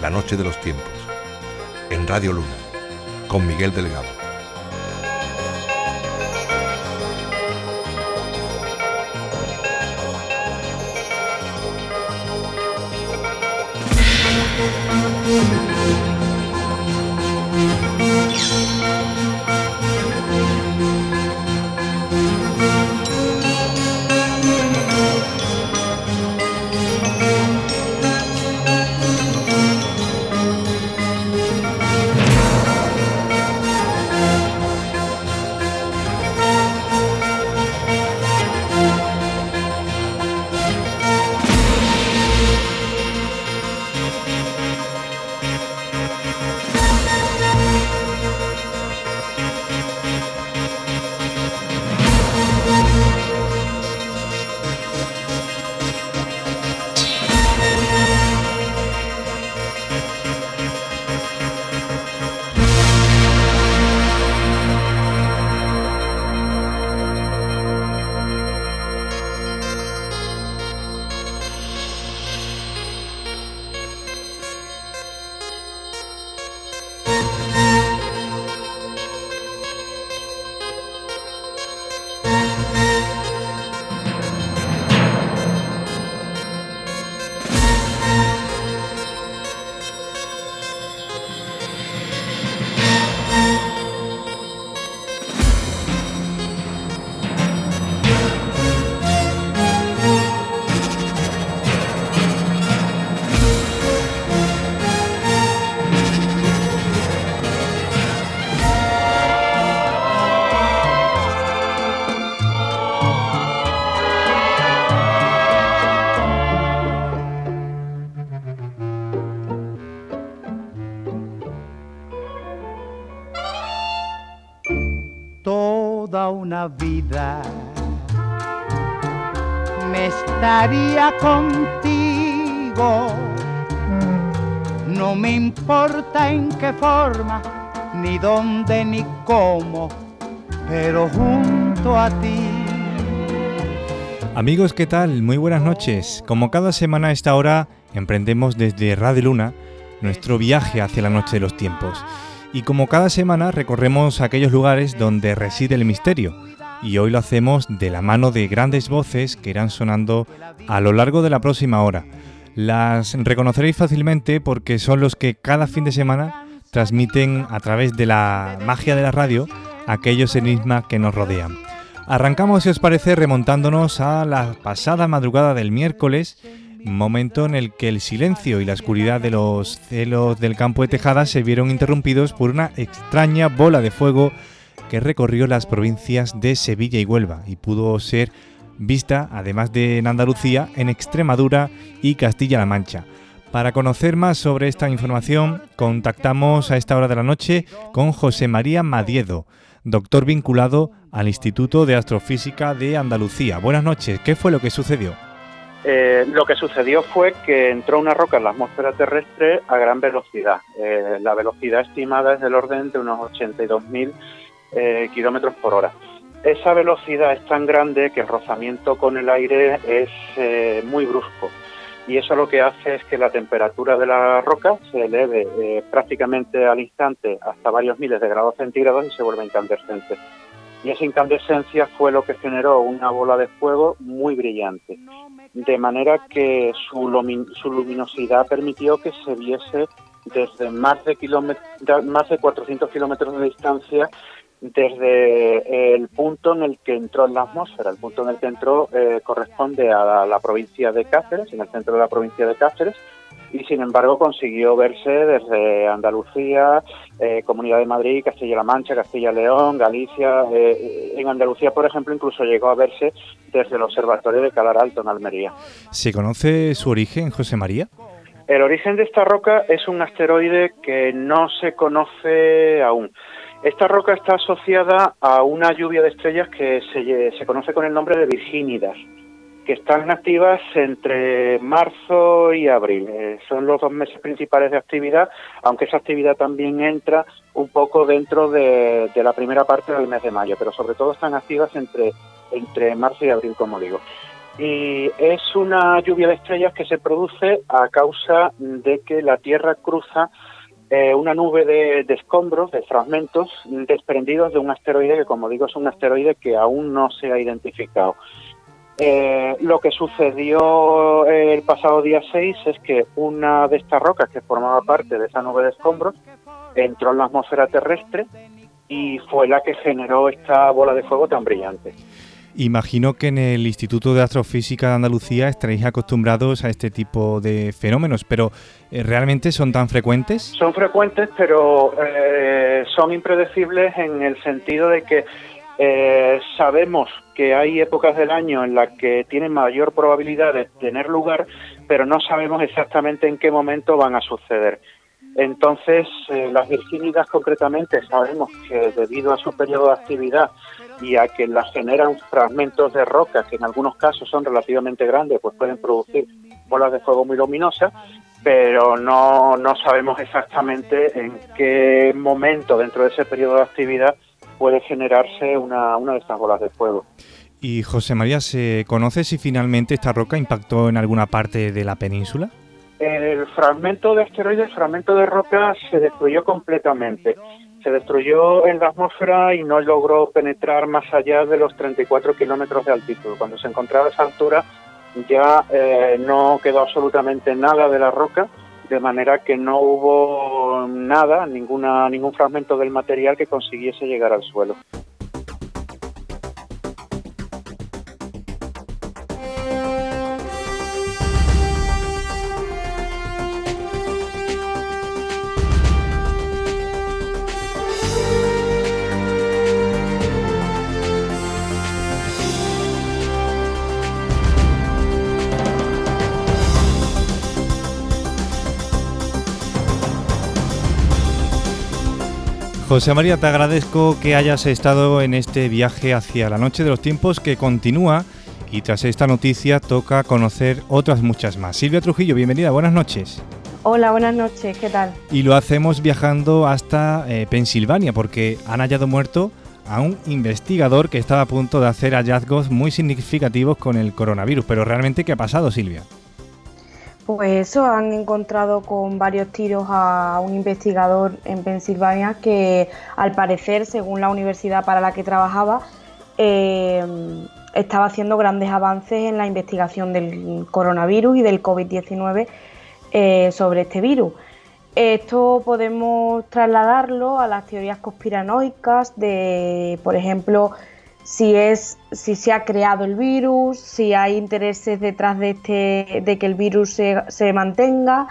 La Noche de los Tiempos, en Radio Luna, con Miguel Delgado. Toda una vida me estaría contigo, no me importa en qué forma, ni dónde ni cómo, pero junto a ti. Amigos, ¿qué tal? Muy buenas noches. Como cada semana a esta hora emprendemos desde Radio Luna nuestro viaje hacia la Noche de los Tiempos. Y como cada semana recorremos aquellos lugares donde reside el misterio, y hoy lo hacemos de la mano de grandes voces que irán sonando a lo largo de la próxima hora. Las reconoceréis fácilmente porque son los que cada fin de semana transmiten a través de la magia de la radio aquellos enigmas que nos rodean. Arrancamos, si os parece, remontándonos a la pasada madrugada del miércoles, momento en el que el silencio y la oscuridad de los cielos del campo de Tejada se vieron interrumpidos por una extraña bola de fuego que recorrió las provincias de Sevilla y Huelva y pudo ser vista, además de en Andalucía, en Extremadura y Castilla-La Mancha. Para conocer más sobre esta información, contactamos a esta hora de la noche con José María Madiedo, doctor vinculado al Instituto de Astrofísica de Andalucía. Buenas noches, ¿qué fue lo que sucedió? Lo que sucedió fue que entró una roca en la atmósfera terrestre a gran velocidad. La velocidad estimada es del orden de unos 82.000 kilómetros por hora. Esa velocidad es tan grande que el rozamiento con el aire es muy brusco. Y eso lo que hace es que la temperatura de la roca se eleve prácticamente al instante hasta varios miles de grados centígrados y se vuelve incandescente. Y esa incandescencia fue lo que generó una bola de fuego muy brillante, de manera que su luminosidad permitió que se viese desde más de 400 kilómetros de distancia desde el punto en el que entró en la atmósfera. El punto en el que entró corresponde a la provincia de Cáceres, en el centro de la provincia de Cáceres, y sin embargo consiguió verse desde Andalucía, Comunidad de Madrid, Castilla-La Mancha, Castilla-León, Galicia. En Andalucía, por ejemplo, incluso llegó a verse desde el Observatorio de Calar Alto, en Almería. ¿Se conoce su origen, José María? El origen de esta roca es un asteroide que no se conoce aún. Esta roca está asociada a una lluvia de estrellas que se conoce con el nombre de Virgínidas, que están activas entre marzo y abril. Son los 2 meses principales de actividad, aunque esa actividad también entra un poco dentro de la primera parte del mes de mayo, pero sobre todo están activas entre marzo y abril, como digo. Y es una lluvia de estrellas que se produce a causa de que la Tierra cruza una nube de escombros, de fragmentos desprendidos de un asteroide que, como digo, es un asteroide que aún no se ha identificado. Lo que sucedió el pasado día 6 es que una de estas rocas que formaba parte de esa nube de escombros entró en la atmósfera terrestre y fue la que generó esta bola de fuego tan brillante. Imagino que en el Instituto de Astrofísica de Andalucía estaréis acostumbrados a este tipo de fenómenos, pero ¿realmente son tan frecuentes? Son frecuentes, pero son impredecibles en el sentido de que sabemos que hay épocas del año en las que tienen mayor probabilidad de tener lugar, pero no sabemos exactamente en qué momento van a suceder. Entonces, las virgínidas concretamente sabemos que debido a su periodo de actividad y a que las generan fragmentos de roca que en algunos casos son relativamente grandes, pues pueden producir bolas de fuego muy luminosas, pero no sabemos exactamente en qué momento dentro de ese periodo de actividad puede generarse una de estas bolas de fuego. Y José María, ¿se conoce si finalmente esta roca impactó en alguna parte de la península? El fragmento de asteroide, el fragmento de roca se destruyó completamente. Se destruyó en la atmósfera y no logró penetrar más allá de los 34 kilómetros de altitud. Cuando se encontraba a esa altura ya no quedó absolutamente nada de la roca, de manera que no hubo nada, ningún fragmento del material que consiguiese llegar al suelo. José María, te agradezco que hayas estado en este viaje hacia la noche de los tiempos que continúa y tras esta noticia toca conocer otras muchas más. Silvia Trujillo, bienvenida, buenas noches. Hola, buenas noches, ¿qué tal? Y lo hacemos viajando hasta Pensilvania porque han hallado muerto a un investigador que estaba a punto de hacer hallazgos muy significativos con el coronavirus. Pero realmente, ¿qué ha pasado, Silvia? Pues eso, han encontrado con varios tiros a un investigador en Pensilvania que al parecer, según la universidad para la que trabajaba, estaba haciendo grandes avances en la investigación del coronavirus y del COVID-19 sobre este virus. Esto podemos trasladarlo a las teorías conspiranoicas de, por ejemplo, si se ha creado el virus, si hay intereses detrás de que el virus se mantenga,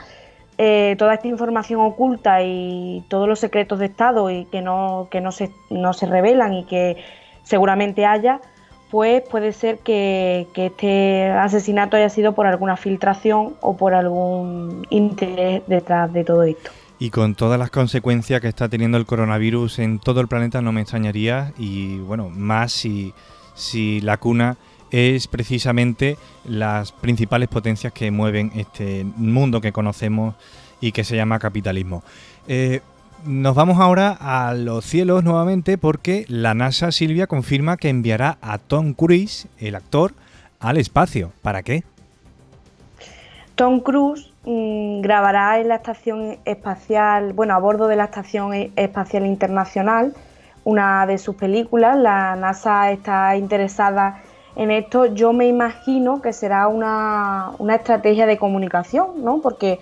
toda esta información oculta y todos los secretos de Estado y que no se revelan y que seguramente haya, pues puede ser que este asesinato haya sido por alguna filtración o por algún interés detrás de todo esto. Y con todas las consecuencias que está teniendo el coronavirus en todo el planeta no me extrañaría, y bueno, más si la cuna es precisamente las principales potencias que mueven este mundo que conocemos y que se llama capitalismo. Nos vamos ahora a los cielos nuevamente porque la NASA, Silvia, confirma que enviará a Tom Cruise, el actor, al espacio. ¿Para qué? Tom Cruise grabará en la estación espacial, a bordo de la Estación Espacial Internacional, una de sus películas. La NASA está interesada en esto. Yo me imagino que será una estrategia de comunicación, ¿no? Porque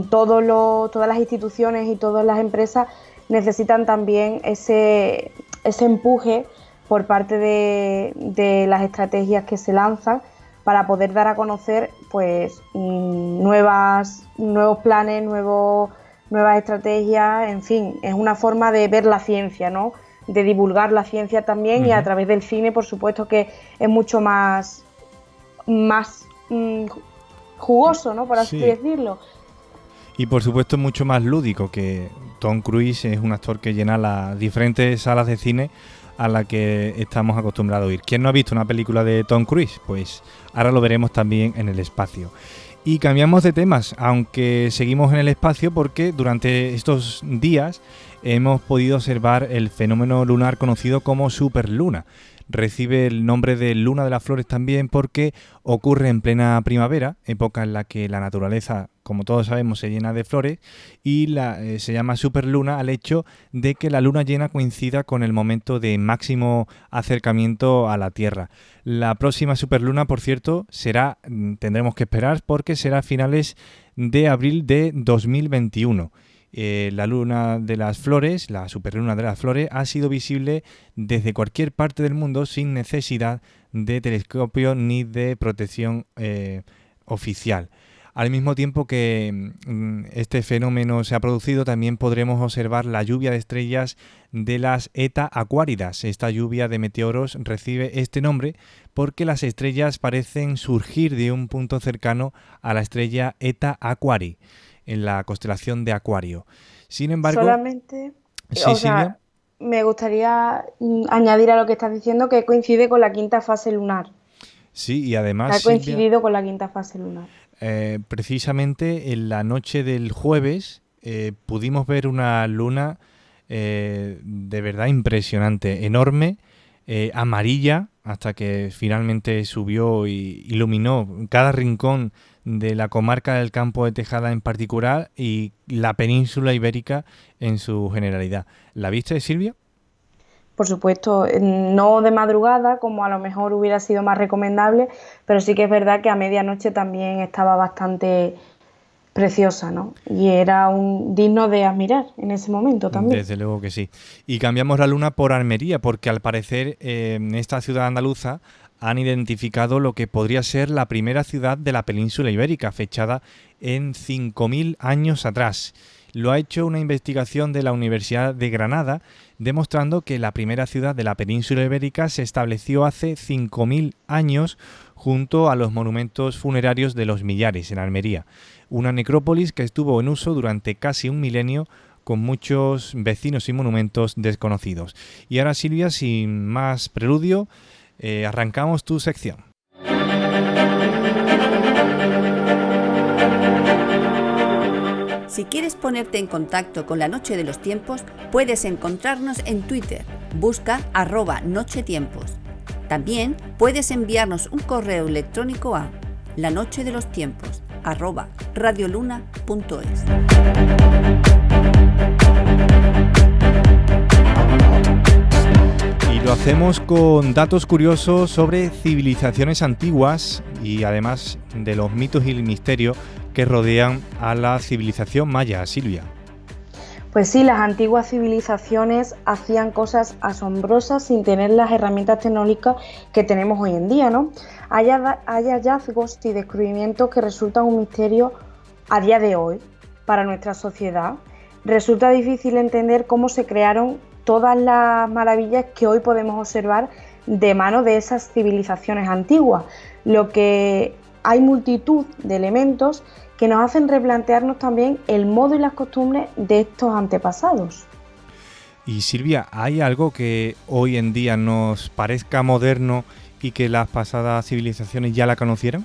todas las instituciones y todas las empresas necesitan también ese empuje por parte de las estrategias que se lanzan para poder dar a conocer pues nuevos planes, nuevas estrategias, en fin, es una forma de ver la ciencia, ¿no? De divulgar la ciencia también. Uh-huh. Y a través del cine, por supuesto, que es mucho más jugoso, ¿no? Por así decirlo. Y por supuesto mucho más lúdico, que Tom Cruise es un actor que llena las diferentes salas de cine a la que estamos acostumbrados a ir. ¿Quién no ha visto una película de Tom Cruise? Pues ahora lo veremos también en el espacio. Y cambiamos de temas, aunque seguimos en el espacio porque durante estos días hemos podido observar el fenómeno lunar conocido como superluna. recibe el nombre de Luna de las Flores también porque ocurre en plena primavera, época en la que la naturaleza, como todos sabemos, se llena de flores, y se llama superluna al hecho de que la luna llena coincida con el momento de máximo acercamiento a la Tierra. La próxima superluna, por cierto, tendremos que esperar porque será a finales de abril de 2021. La luna de las flores, la superluna de las flores, ha sido visible desde cualquier parte del mundo sin necesidad de telescopio ni de protección oficial. Al mismo tiempo que este fenómeno se ha producido, también podremos observar la lluvia de estrellas de las Eta Aquáridas. Esta lluvia de meteoros recibe este nombre porque las estrellas parecen surgir de un punto cercano a la estrella Eta Aquarii, en la constelación de Acuario. Sin embargo... Solamente, sí, Silvia. Me gustaría añadir a lo que estás diciendo que coincide con la quinta fase lunar. Sí, y además... Ha coincidido con la quinta fase lunar. Precisamente en la noche del jueves pudimos ver una luna de verdad impresionante, enorme, amarilla, hasta que finalmente subió y iluminó cada rincón de la comarca del Campo de Tejada en particular y la península ibérica en su generalidad. ¿La viste, Silvia? Por supuesto, no de madrugada, como a lo mejor hubiera sido más recomendable, pero sí que es verdad que a medianoche también estaba bastante preciosa, ¿no? Y era digno de admirar en ese momento también. Desde luego que sí. Y cambiamos la luna por Almería, porque al parecer en esta ciudad andaluza han identificado lo que podría ser la primera ciudad de la península ibérica, fechada en 5.000 años atrás. Lo ha hecho una investigación de la Universidad de Granada, demostrando que la primera ciudad de la península ibérica se estableció hace 5.000 años junto a los monumentos funerarios de los Millares, en Almería. Una necrópolis que estuvo en uso durante casi un milenio, con muchos vecinos y monumentos desconocidos. Y ahora, Silvia, sin más preludio, arrancamos tu sección. Si quieres ponerte en contacto con la Noche de los Tiempos, puedes encontrarnos en Twitter. Busca @nochetiempos. También puedes enviarnos un correo electrónico a lanochedelostiempos@radioluna.es. Y lo hacemos con datos curiosos sobre civilizaciones antiguas y además de los mitos y el misterio que rodean a la civilización maya, Silvia. Pues sí, las antiguas civilizaciones hacían cosas asombrosas sin tener las herramientas tecnológicas que tenemos hoy en día, ¿no? Hay hallazgos y descubrimientos que resultan un misterio a día de hoy para nuestra sociedad. Resulta difícil entender cómo se crearon todas las maravillas que hoy podemos observar de mano de esas civilizaciones antiguas, lo que hay multitud de elementos que nos hacen replantearnos también el modo y las costumbres de estos antepasados. Y Silvia, ¿hay algo que hoy en día nos parezca moderno y que las pasadas civilizaciones ya la conocieran?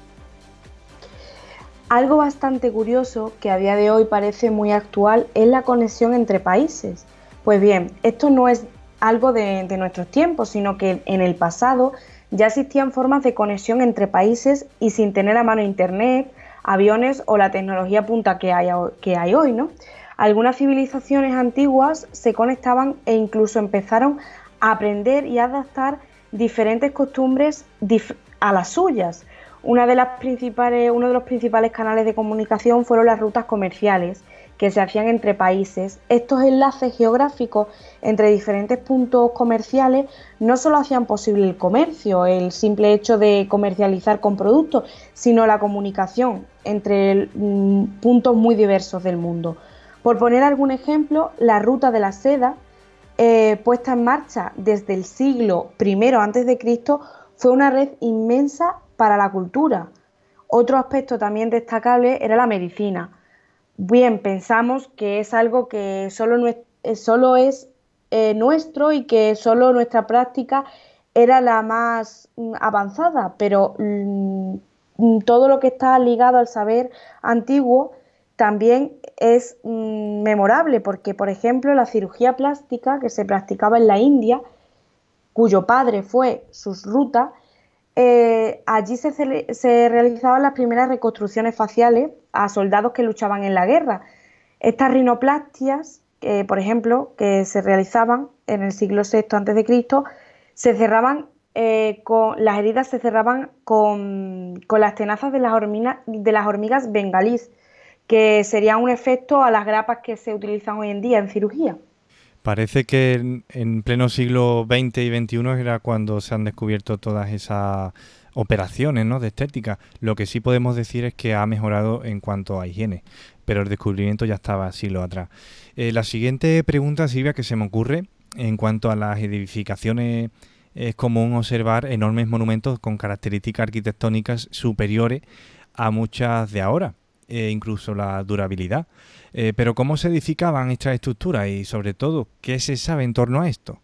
Algo bastante curioso que a día de hoy parece muy actual es la conexión entre países. Pues bien, esto no es algo de nuestros tiempos, sino que en el pasado ya existían formas de conexión entre países y sin tener a mano internet, aviones o la tecnología punta que hay hoy, ¿no? Algunas civilizaciones antiguas se conectaban e incluso empezaron a aprender y a adaptar diferentes costumbres a las suyas. Uno de los principales canales de comunicación fueron las rutas comerciales que se hacían entre países. Estos enlaces geográficos entre diferentes puntos comerciales no solo hacían posible el comercio, el simple hecho de comercializar con productos, sino la comunicación entre puntos muy diversos del mundo. Por poner algún ejemplo, la ruta de la seda, puesta en marcha desde el siglo I a.C., fue una red inmensa para la cultura. Otro aspecto también destacable era la medicina. Bien, pensamos que es algo que solo es nuestro y que solo nuestra práctica era la más avanzada, pero todo lo que está ligado al saber antiguo también es memorable, porque, por ejemplo, la cirugía plástica que se practicaba en la India cuyo padre fue Susruta, allí se realizaban las primeras reconstrucciones faciales a soldados que luchaban en la guerra. Estas rinoplastias, por ejemplo, que se realizaban en el siglo VI a.C., se cerraban las heridas se cerraban con las tenazas de las hormigas bengalís, que sería un efecto a las grapas que se utilizan hoy en día en cirugía. Parece que en pleno siglo XX y XXI era cuando se han descubierto todas esas operaciones, ¿no?, de estética. Lo que sí podemos decir es que ha mejorado en cuanto a higiene, pero el descubrimiento ya estaba siglos atrás. La siguiente pregunta, Silvia, que se me ocurre en cuanto a las edificaciones, es común observar enormes monumentos con características arquitectónicas superiores a muchas de ahora, incluso la durabilidad. Pero ¿cómo se edificaban estas estructuras y, sobre todo, qué se sabe en torno a esto?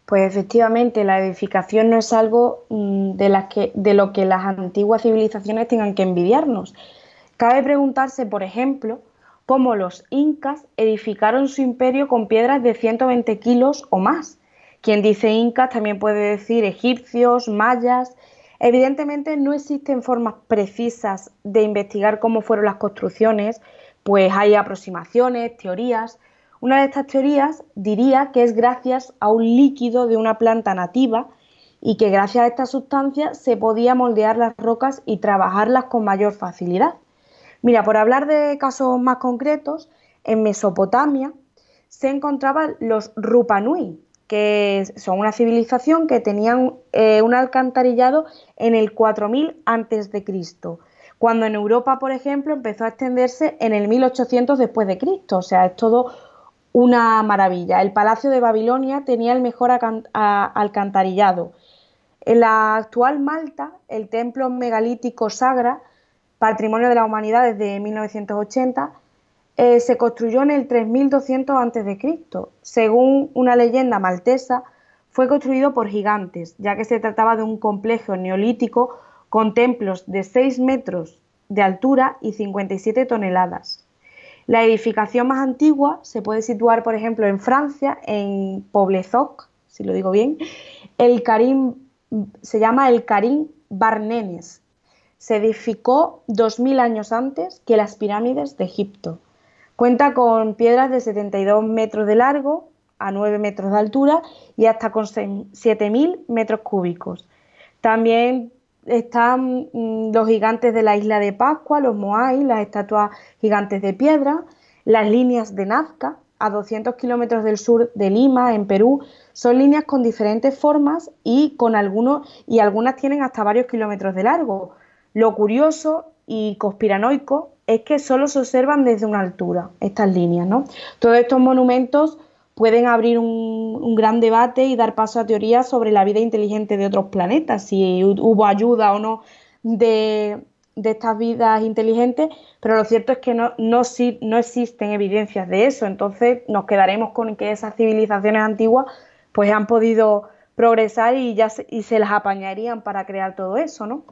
Pues efectivamente, la edificación no es algo de lo que las antiguas civilizaciones tengan que envidiarnos. Cabe preguntarse, por ejemplo, cómo los incas edificaron su imperio con piedras de 120 kilos o más. Quien dice incas también puede decir egipcios, mayas. Evidentemente no existen formas precisas de investigar cómo fueron las construcciones, pues hay aproximaciones, teorías. Una de estas teorías diría que es gracias a un líquido de una planta nativa y que gracias a esta sustancia se podía moldear las rocas y trabajarlas con mayor facilidad. Mira, por hablar de casos más concretos, en Mesopotamia se encontraban los Rupa Nui, que son una civilización que tenían un alcantarillado en el 4000 a.C., cuando en Europa, por ejemplo, empezó a extenderse en el 1800 después de Cristo. O sea, es todo una maravilla. El Palacio de Babilonia tenía el mejor alcantarillado. En la actual Malta, el templo megalítico Sagra, Patrimonio de la Humanidad desde 1980, se construyó en el 3200 a.C. Según una leyenda maltesa, fue construido por gigantes, ya que se trataba de un complejo neolítico con templos de 6 metros de altura y 57 toneladas. La edificación más antigua se puede situar, por ejemplo, en Francia, en Poblezoc, si lo digo bien. Se llama el Karim Barnenes. Se edificó 2000 años antes que las pirámides de Egipto. Cuenta con piedras de 72 metros de largo, a 9 metros de altura y hasta con 7000 metros cúbicos. También están los gigantes de la isla de Pascua, los Moai, las estatuas gigantes de piedra, las líneas de Nazca, a 200 kilómetros del sur de Lima, en Perú. Son líneas con diferentes formas y algunas tienen hasta varios kilómetros de largo. Lo curioso y conspiranoico es que solo se observan desde una altura estas líneas, ¿no? Todos estos monumentos pueden abrir un gran debate y dar paso a teorías sobre la vida inteligente de otros planetas, si hubo ayuda o no de estas vidas inteligentes, pero lo cierto es que no existen evidencias de eso. Entonces nos quedaremos con que esas civilizaciones antiguas pues han podido progresar y se las apañarían para crear todo eso, ¿no?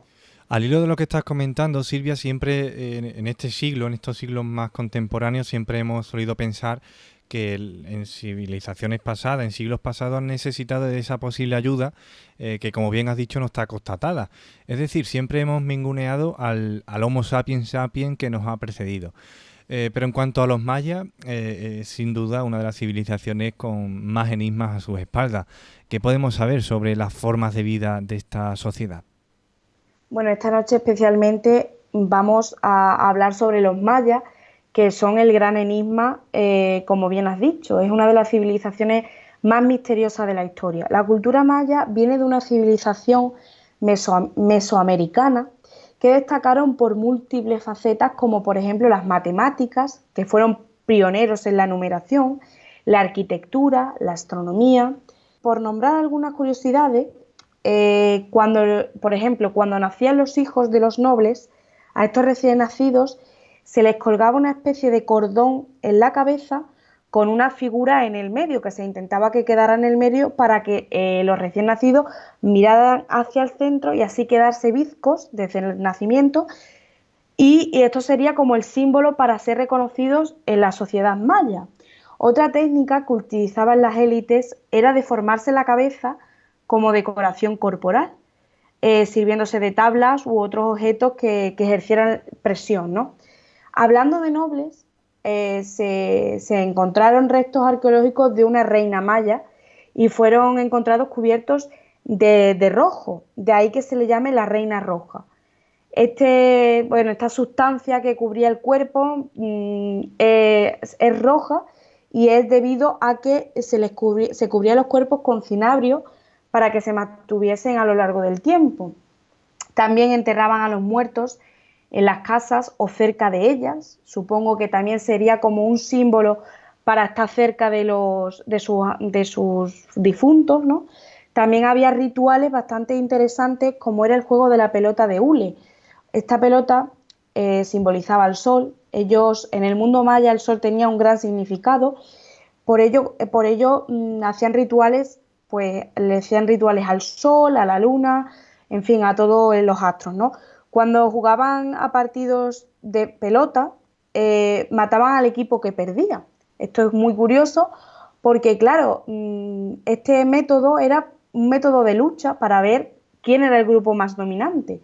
Al hilo de lo que estás comentando, Silvia, siempre en estos siglos más contemporáneos, siempre hemos solido pensar que en civilizaciones pasadas, en siglos pasados, han necesitado de esa posible ayuda que, como bien has dicho, no está constatada. Es decir, siempre hemos ninguneado al Homo sapiens sapiens que nos ha precedido. Pero en cuanto a los mayas, sin duda una de las civilizaciones con más enigmas a sus espaldas. ¿Qué podemos saber sobre las formas de vida de esta sociedad? Bueno, esta noche especialmente vamos a hablar sobre los mayas, que son el gran enigma, como bien has dicho. Es una de las civilizaciones más misteriosas de la historia. La cultura maya viene de una civilización mesoamericana que destacaron por múltiples facetas, como por ejemplo las matemáticas, que fueron pioneros en la numeración, la arquitectura, la astronomía. Por nombrar algunas curiosidades, por ejemplo, cuando nacían los hijos de los nobles, a estos recién nacidos se les colgaba una especie de cordón en la cabeza con una figura en el medio, que se intentaba que quedara en el medio para que los recién nacidos miraran hacia el centro y así quedarse bizcos desde el nacimiento, y esto sería como el símbolo para ser reconocidos en la sociedad maya. Otra técnica que utilizaban las élites era deformarse la cabeza como decoración corporal, sirviéndose de tablas u otros objetos que ejercieran presión, ¿no? Hablando de nobles, se encontraron restos arqueológicos de una reina maya y fueron encontrados cubiertos de rojo, de ahí que se le llame la reina roja. Esta sustancia que cubría el cuerpo es roja y es debido a que se cubría los cuerpos con cinabrio para que se mantuviesen a lo largo del tiempo. También enterraban a los muertos en las casas o cerca de ellas. Supongo que también sería como un símbolo para estar cerca de sus difuntos, ¿no? También había rituales bastante interesantes, como era el juego de la pelota de hule. Esta pelota simbolizaba el sol. Ellos, en el mundo maya, el sol tenía un gran significado. Por ello hacían rituales, pues le hacían rituales al sol, a la luna, en fin, a todos los astros, ¿no? Cuando jugaban a partidos de pelota, mataban al equipo que perdía. Esto es muy curioso porque, claro, este método era un método de lucha para ver quién era el grupo más dominante.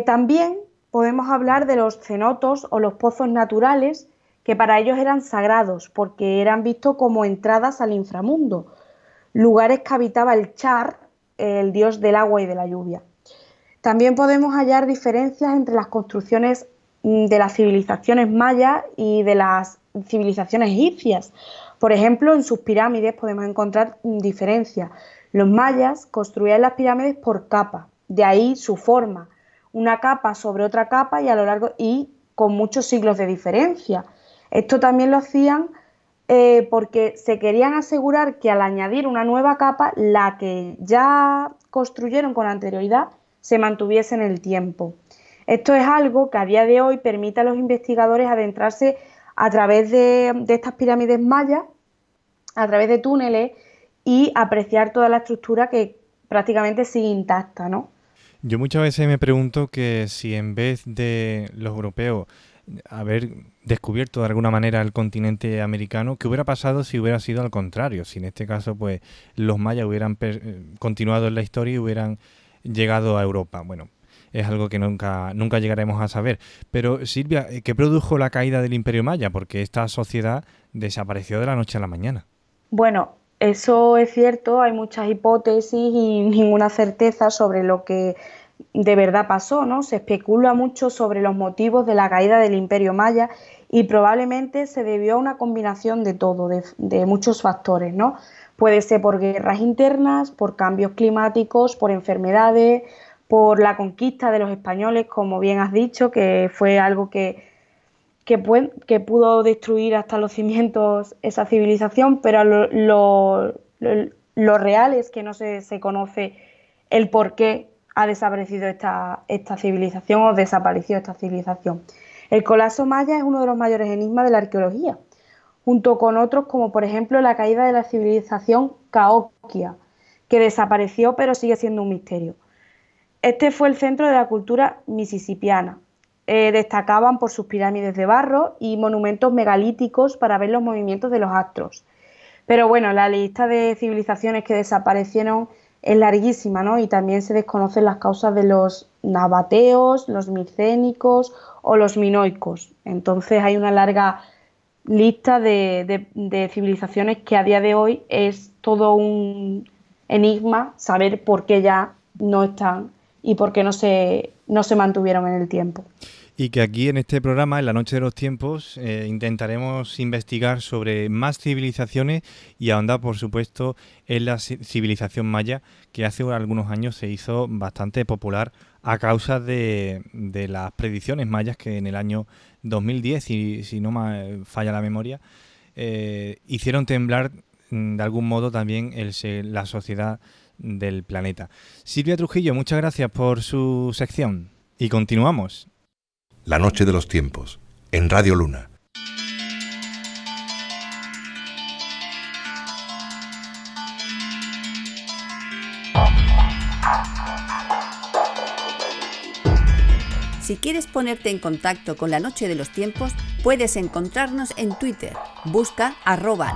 También podemos hablar de los cenotos o los pozos naturales, que para ellos eran sagrados porque eran vistos como entradas al inframundo, lugares que habitaba el Char, el dios del agua y de la lluvia. También podemos hallar diferencias entre las construcciones de las civilizaciones mayas y de las civilizaciones egipcias. Por ejemplo, en sus pirámides podemos encontrar diferencias. Los mayas construían las pirámides por capas, de ahí su forma, una capa sobre otra capa y a lo largo y con muchos siglos de diferencia. Esto también lo hacían porque se querían asegurar que al añadir una nueva capa, la que ya construyeron con anterioridad se mantuviese en el tiempo. Esto es algo que a día de hoy permite a los investigadores adentrarse a través de estas pirámides mayas, a través de túneles y apreciar toda la estructura que prácticamente sigue intacta, ¿no? Yo muchas veces me pregunto que si en vez de los europeos haber descubierto de alguna manera el continente americano, ¿qué hubiera pasado si hubiera sido al contrario? Si en este caso pues los mayas hubieran continuado en la historia y hubieran llegado a Europa. Bueno, es algo que nunca llegaremos a saber. Pero Silvia, ¿qué produjo la caída del Imperio Maya? Porque esta sociedad desapareció de la noche a la mañana. Bueno, eso es cierto, hay muchas hipótesis y ninguna certeza sobre lo que de verdad pasó, ¿no? Se especula mucho sobre los motivos de la caída del Imperio Maya y probablemente se debió a una combinación de todo, de muchos factores, ¿no? Puede ser por guerras internas, por cambios climáticos, por enfermedades, por la conquista de los españoles, como bien has dicho, que fue algo que pudo destruir hasta los cimientos esa civilización, pero lo real es que no se conoce el por qué ha desaparecido esta civilización o desapareció esta civilización. El colapso maya es uno de los mayores enigmas de la arqueología, junto con otros como por ejemplo la caída de la civilización cahokia, que desapareció pero sigue siendo un misterio. Este fue el centro de la cultura misisipiana. Destacaban por sus pirámides de barro y monumentos megalíticos para ver los movimientos de los astros. Pero bueno, la lista de civilizaciones que desaparecieron es larguísima, ¿no? Y también se desconocen las causas de los nabateos, los micénicos o los minoicos. Entonces hay una larga lista de civilizaciones que a día de hoy es todo un enigma saber por qué ya no están y por qué no se mantuvieron en el tiempo. Y que aquí en este programa, en la Noche de los Tiempos, intentaremos investigar sobre más civilizaciones y ahondar, por supuesto, en la civilización maya, que hace algunos años se hizo bastante popular a causa de las predicciones mayas que en el año 2010, si no me falla la memoria, hicieron temblar de algún modo también la sociedad del planeta. Silvia Trujillo, muchas gracias por su sección y continuamos. La Noche de los Tiempos, en Radio Luna. Si quieres ponerte en contacto con la Noche de los Tiempos, puedes encontrarnos en Twitter. Busca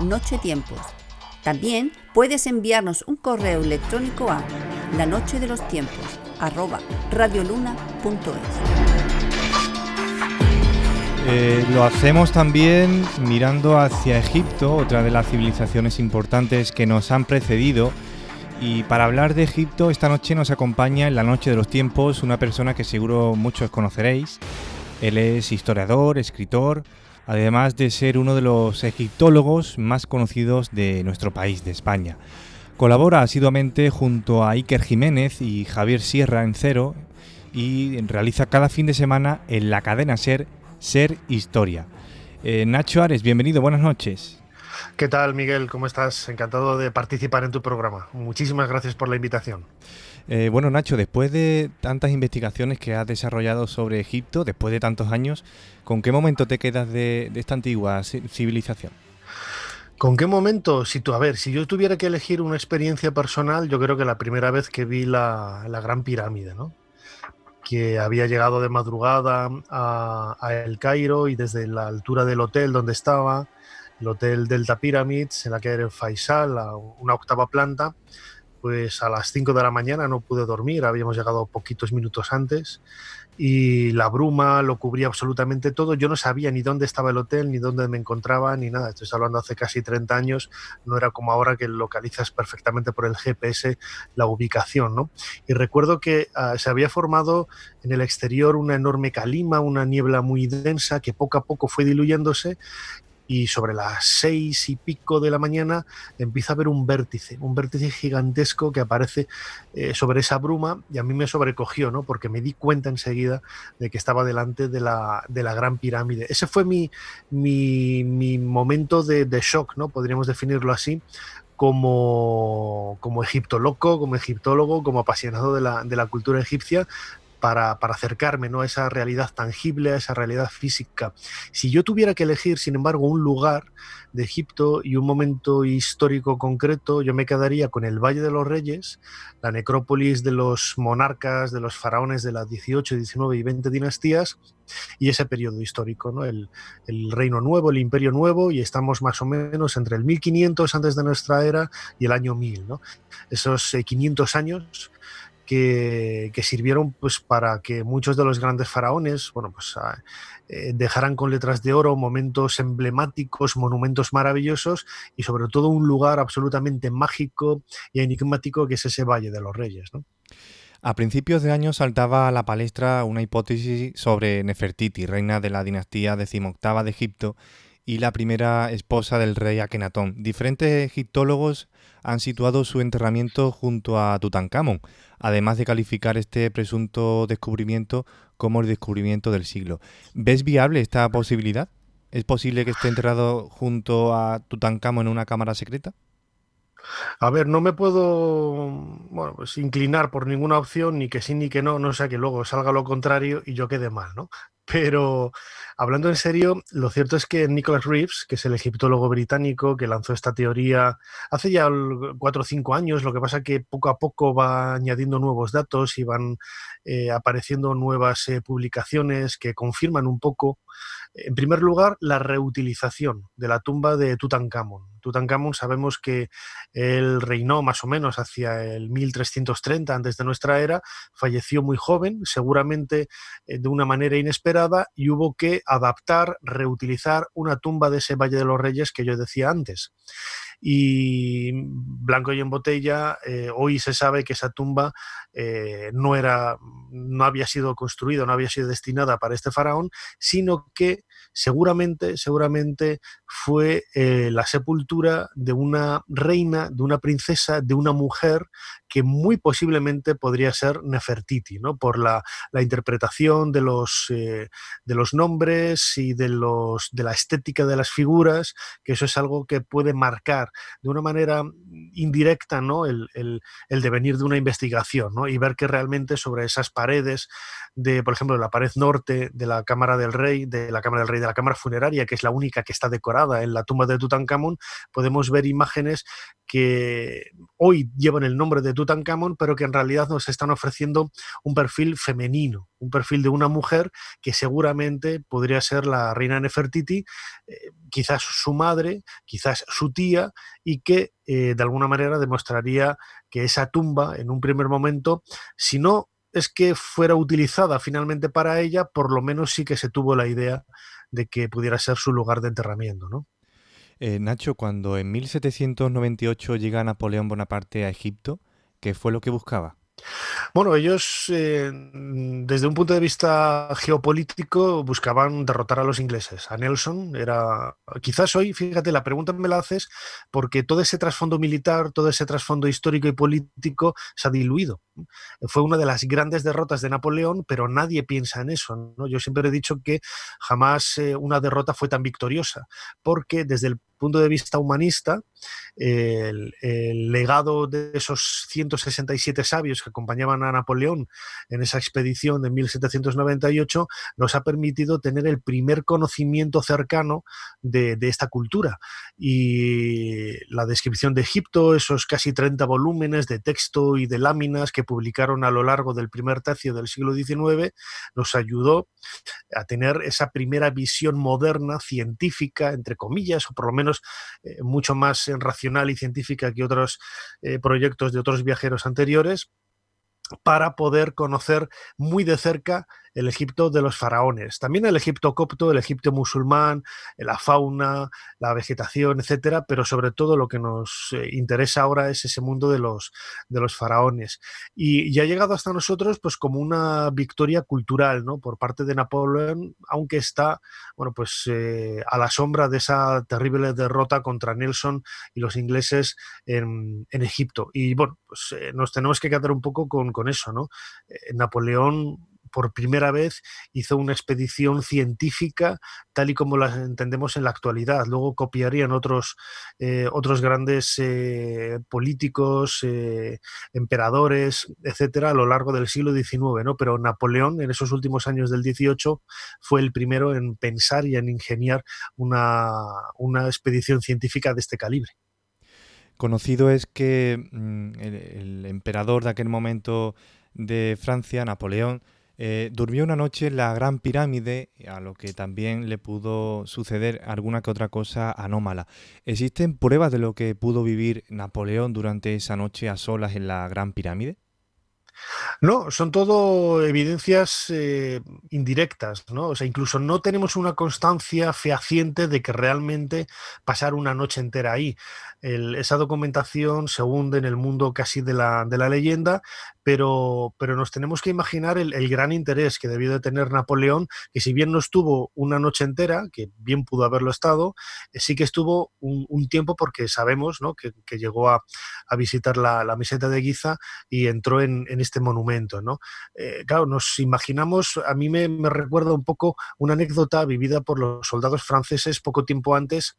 @nochetiempos. También puedes enviarnos un correo electrónico a lanochedelostiempos@radioluna.es. Lo hacemos también mirando hacia Egipto, otra de las civilizaciones importantes que nos han precedido. Y para hablar de Egipto, esta noche nos acompaña en la Noche de los Tiempos una persona que seguro muchos conoceréis. Él es historiador, escritor, además de ser uno de los egiptólogos más conocidos de nuestro país, de España. Colabora asiduamente junto a Iker Jiménez y Javier Sierra en Cero y realiza cada fin de semana en la cadena SER Historia. Nacho Ares, bienvenido, buenas noches. ¿Qué tal, Miguel? ¿Cómo estás? Encantado de participar en tu programa. Muchísimas gracias por la invitación. Bueno, Nacho, después de tantas investigaciones que has desarrollado sobre Egipto, después de tantos años, ¿con qué momento te quedas de esta antigua civilización? ¿Con qué momento? Si yo tuviera que elegir una experiencia personal, yo creo que la primera vez que vi la Gran Pirámide, ¿no? Que había llegado de madrugada a El Cairo y desde la altura del hotel donde estaba, el Hotel Delta Pyramids, en la que era en Faisal, a una 8ª planta, pues a las 5 de la mañana no pude dormir, habíamos llegado poquitos minutos antes y la bruma lo cubría absolutamente todo. Yo no sabía ni dónde estaba el hotel, ni dónde me encontraba, ni nada. Estoy hablando hace casi 30 años, no era como ahora que localizas perfectamente por el GPS la ubicación, ¿no? Y recuerdo que se había formado en el exterior una enorme calima, una niebla muy densa que poco a poco fue diluyéndose. Y sobre las 6 y pico de la mañana empieza a haber un vértice gigantesco que aparece sobre esa bruma y a mí me sobrecogió, ¿no? Porque me di cuenta enseguida de que estaba delante de la Gran Pirámide. Ese fue mi momento de shock, ¿no? Podríamos definirlo así, como egiptoloco, como egiptólogo, como apasionado de la cultura egipcia, para acercarme, ¿no?, a esa realidad tangible, a esa realidad física. Si yo tuviera que elegir, sin embargo, un lugar de Egipto y un momento histórico concreto, yo me quedaría con el Valle de los Reyes, la necrópolis de los monarcas, de los faraones de las 18, 19 y 20 dinastías, y ese periodo histórico, ¿no? El Reino Nuevo, el Imperio Nuevo, y estamos más o menos entre el 1500 antes de nuestra era y el año 1000, ¿no? Esos 500 años que sirvieron pues para que muchos de los grandes faraones, bueno, pues dejaran con letras de oro momentos emblemáticos, monumentos maravillosos y sobre todo un lugar absolutamente mágico y enigmático que es ese Valle de los Reyes, ¿no? A principios de año saltaba a la palestra una hipótesis sobre Nefertiti, reina de la dinastía XVIII de Egipto y la primera esposa del rey Akenatón. Diferentes egiptólogos han situado su enterramiento junto a Tutankamón, además de calificar este presunto descubrimiento como el descubrimiento del siglo. ¿Ves viable esta posibilidad? ¿Es posible que esté enterrado junto a Tutankamón en una cámara secreta? A ver, no me puedo, bueno, pues inclinar por ninguna opción, ni que sí ni que no sea que luego salga lo contrario y yo quede mal, ¿no? Pero hablando en serio, lo cierto es que Nicholas Reeves, que es el egiptólogo británico que lanzó esta teoría hace ya 4 o 5 años, lo que pasa que poco a poco va añadiendo nuevos datos y van apareciendo nuevas publicaciones que confirman un poco, en primer lugar, la reutilización de la tumba de Tutankamón. Tutankamón sabemos que él reinó más o menos hacia el 1330 antes de nuestra era, falleció muy joven, seguramente de una manera inesperada, y hubo que adaptar, reutilizar una tumba de ese Valle de los Reyes que yo decía antes. Y blanco y en botella, hoy se sabe que esa tumba no había sido construida, no había sido destinada para este faraón, sino que seguramente fue la sepultura de una reina, de una princesa, de una mujer que muy posiblemente podría ser Nefertiti, ¿no? Por la interpretación de los nombres y de la estética de las figuras, que eso es algo que puede marcar de una manera indirecta, ¿no?, el devenir de una investigación, ¿no? Y ver que realmente sobre esas paredes de, por ejemplo, la pared norte de la Cámara del Rey, de la Cámara Funeraria, que es la única que está decorada en la tumba de Tutankamón, podemos ver imágenes que hoy llevan el nombre de Tutankamón, pero que en realidad nos están ofreciendo un perfil femenino un perfil de una mujer que seguramente podría ser la reina Nefertiti, quizás su madre, quizás su tía, y que de alguna manera demostraría que esa tumba, en un primer momento, si no es que fuera utilizada finalmente para ella, por lo menos sí que se tuvo la idea de que pudiera ser su lugar de enterramiento, ¿no? Nacho, cuando en 1798 llega Napoleón Bonaparte a Egipto, ¿qué fue lo que buscaba? Bueno, ellos, desde un punto de vista geopolítico, buscaban derrotar a los ingleses. A Nelson era, quizás hoy, fíjate, la pregunta me la haces porque todo ese trasfondo militar, todo ese trasfondo histórico y político se ha diluido. Fue una de las grandes derrotas de Napoleón, pero nadie piensa en eso, ¿no? Yo siempre he dicho que jamás una derrota fue tan victoriosa, porque desde el punto de vista humanista, el legado de esos 167 sabios que acompañaban a Napoleón en esa expedición de 1798 nos ha permitido tener el primer conocimiento cercano de esta cultura. Y la descripción de Egipto, esos casi 30 volúmenes de texto y de láminas que publicaron a lo largo del primer tercio del siglo XIX, nos ayudó a tener esa primera visión moderna, científica, entre comillas, o por lo menos mucho más racional y científica que otros proyectos de otros viajeros anteriores, para poder conocer muy de cerca el Egipto de los faraones. También el Egipto copto, el Egipto musulmán, la fauna, la vegetación, etcétera, pero sobre todo lo que nos interesa ahora es ese mundo de los faraones. Y ha llegado hasta nosotros pues como una victoria cultural, ¿no? Por parte de Napoleón, aunque está, bueno, pues a la sombra de esa terrible derrota contra Nelson y los ingleses en Egipto. Y bueno, pues nos tenemos que quedar un poco con eso, ¿no? Napoleón por primera vez hizo una expedición científica tal y como la entendemos en la actualidad. Luego copiarían otros grandes políticos, emperadores, etcétera, a lo largo del siglo XIX, ¿no? Pero Napoleón, en esos últimos años del XVIII, fue el primero en pensar y en ingeniar una expedición científica de este calibre. Conocido es que el emperador de aquel momento de Francia, Napoleón, durmió una noche en la Gran Pirámide, a lo que también le pudo suceder alguna que otra cosa anómala. ¿Existen pruebas de lo que pudo vivir Napoleón durante esa noche a solas en la Gran Pirámide? No, son todo evidencias indirectas, ¿no? O sea, incluso no tenemos una constancia fehaciente de que realmente pasar una noche entera ahí. Esa documentación se hunde en el mundo casi de la leyenda, pero nos tenemos que imaginar el gran interés que debió de tener Napoleón, que si bien no estuvo una noche entera, que bien pudo haberlo estado, sí que estuvo un tiempo, porque sabemos, ¿no?, que llegó a visitar la meseta de Giza y entró en este monumento, ¿no? Claro, nos imaginamos, a mí me recuerda un poco una anécdota vivida por los soldados franceses poco tiempo antes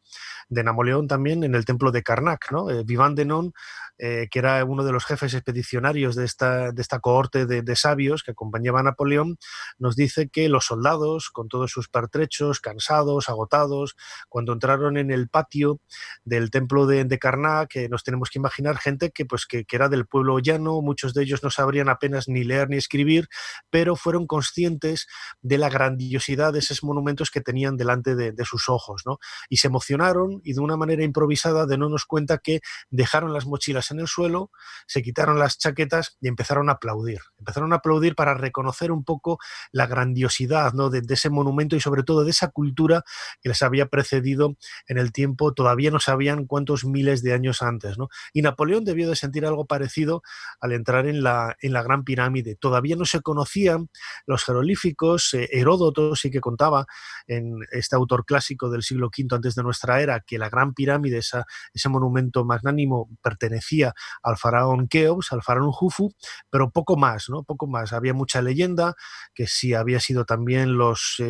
de Napoleón también en el templo de Karnak, ¿no? Vivant Denon, que era uno de los jefes expedicionarios de esta cohorte de sabios que acompañaba a Napoleón, nos dice que los soldados, con todos sus pertrechos, cansados, agotados, cuando entraron en el patio del templo de Karnak, nos tenemos que imaginar gente que era del pueblo llano, muchos de ellos no sabrían apenas ni leer ni escribir, pero fueron conscientes de la grandiosidad de esos monumentos que tenían delante de sus ojos, ¿no? Y se emocionaron y de una manera improvisada nos cuenta que dejaron las mochilas en el suelo, se quitaron las chaquetas y empezaron a aplaudir. Empezaron a aplaudir para reconocer un poco la grandiosidad, ¿no?, de ese monumento y sobre todo de esa cultura que les había precedido en el tiempo, todavía no sabían cuántos miles de años antes, ¿no? Y Napoleón debió de sentir algo parecido al entrar en la Gran Pirámide. Todavía no se conocían los jeroglíficos, Heródoto sí que contaba en este autor clásico del siglo V antes de nuestra era que la Gran Pirámide, ese monumento magnánimo, pertenecía al faraón Keops, al faraón Jufu, pero poco más, ¿no? Poco más. Había mucha leyenda que sí había sido también los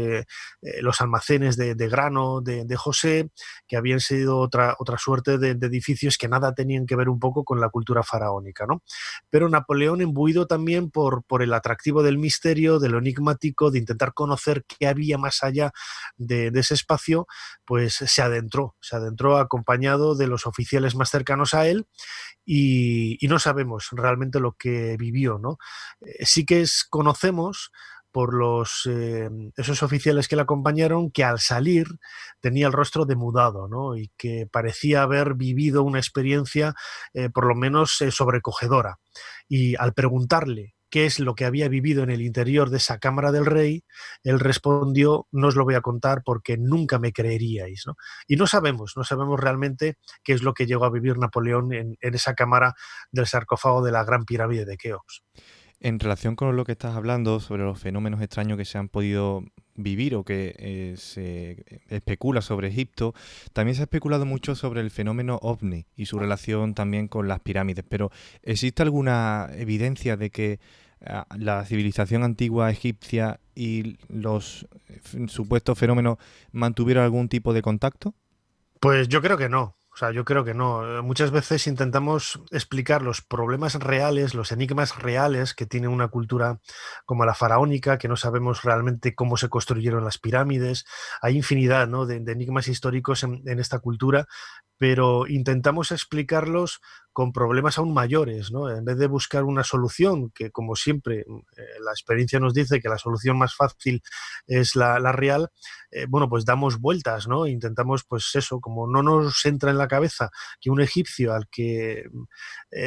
almacenes de grano de José, que habían sido otra suerte de edificios que nada tenían que ver un poco con la cultura faraónica, ¿no? Pero Napoleón, imbuido también por el atractivo del misterio, de lo enigmático, de intentar conocer qué había más allá de ese espacio, pues se adentró acompañado de los oficiales más cercanos a él y no sabemos realmente lo que vivió, ¿no? Sí que conocemos por esos oficiales que le acompañaron, que al salir tenía el rostro demudado, ¿no? Y que parecía haber vivido una experiencia por lo menos sobrecogedora. Y al preguntarle qué es lo que había vivido en el interior de esa cámara del rey, él respondió: no os lo voy a contar porque nunca me creeríais, ¿no? Y no sabemos realmente qué es lo que llegó a vivir Napoleón en esa cámara del sarcófago de la Gran Pirámide de Keops. En relación con lo que estás hablando sobre los fenómenos extraños que se han podido vivir o que se especula sobre Egipto, también se ha especulado mucho sobre el fenómeno OVNI y su relación también con las pirámides. Pero ¿existe alguna evidencia de que la civilización antigua egipcia y los supuestos fenómenos mantuvieron algún tipo de contacto? Pues yo creo que no. O sea, yo creo que no. Muchas veces intentamos explicar los problemas reales, los enigmas reales que tiene una cultura como la faraónica, que no sabemos realmente cómo se construyeron las pirámides. Hay infinidad, ¿no?, de enigmas históricos en esta cultura, pero intentamos explicarlos con problemas aún mayores, ¿no? En vez de buscar una solución, que como siempre la experiencia nos dice que la solución más fácil es la real, bueno, pues damos vueltas, ¿no? Intentamos, pues eso, como no nos entra en la cabeza que un egipcio al que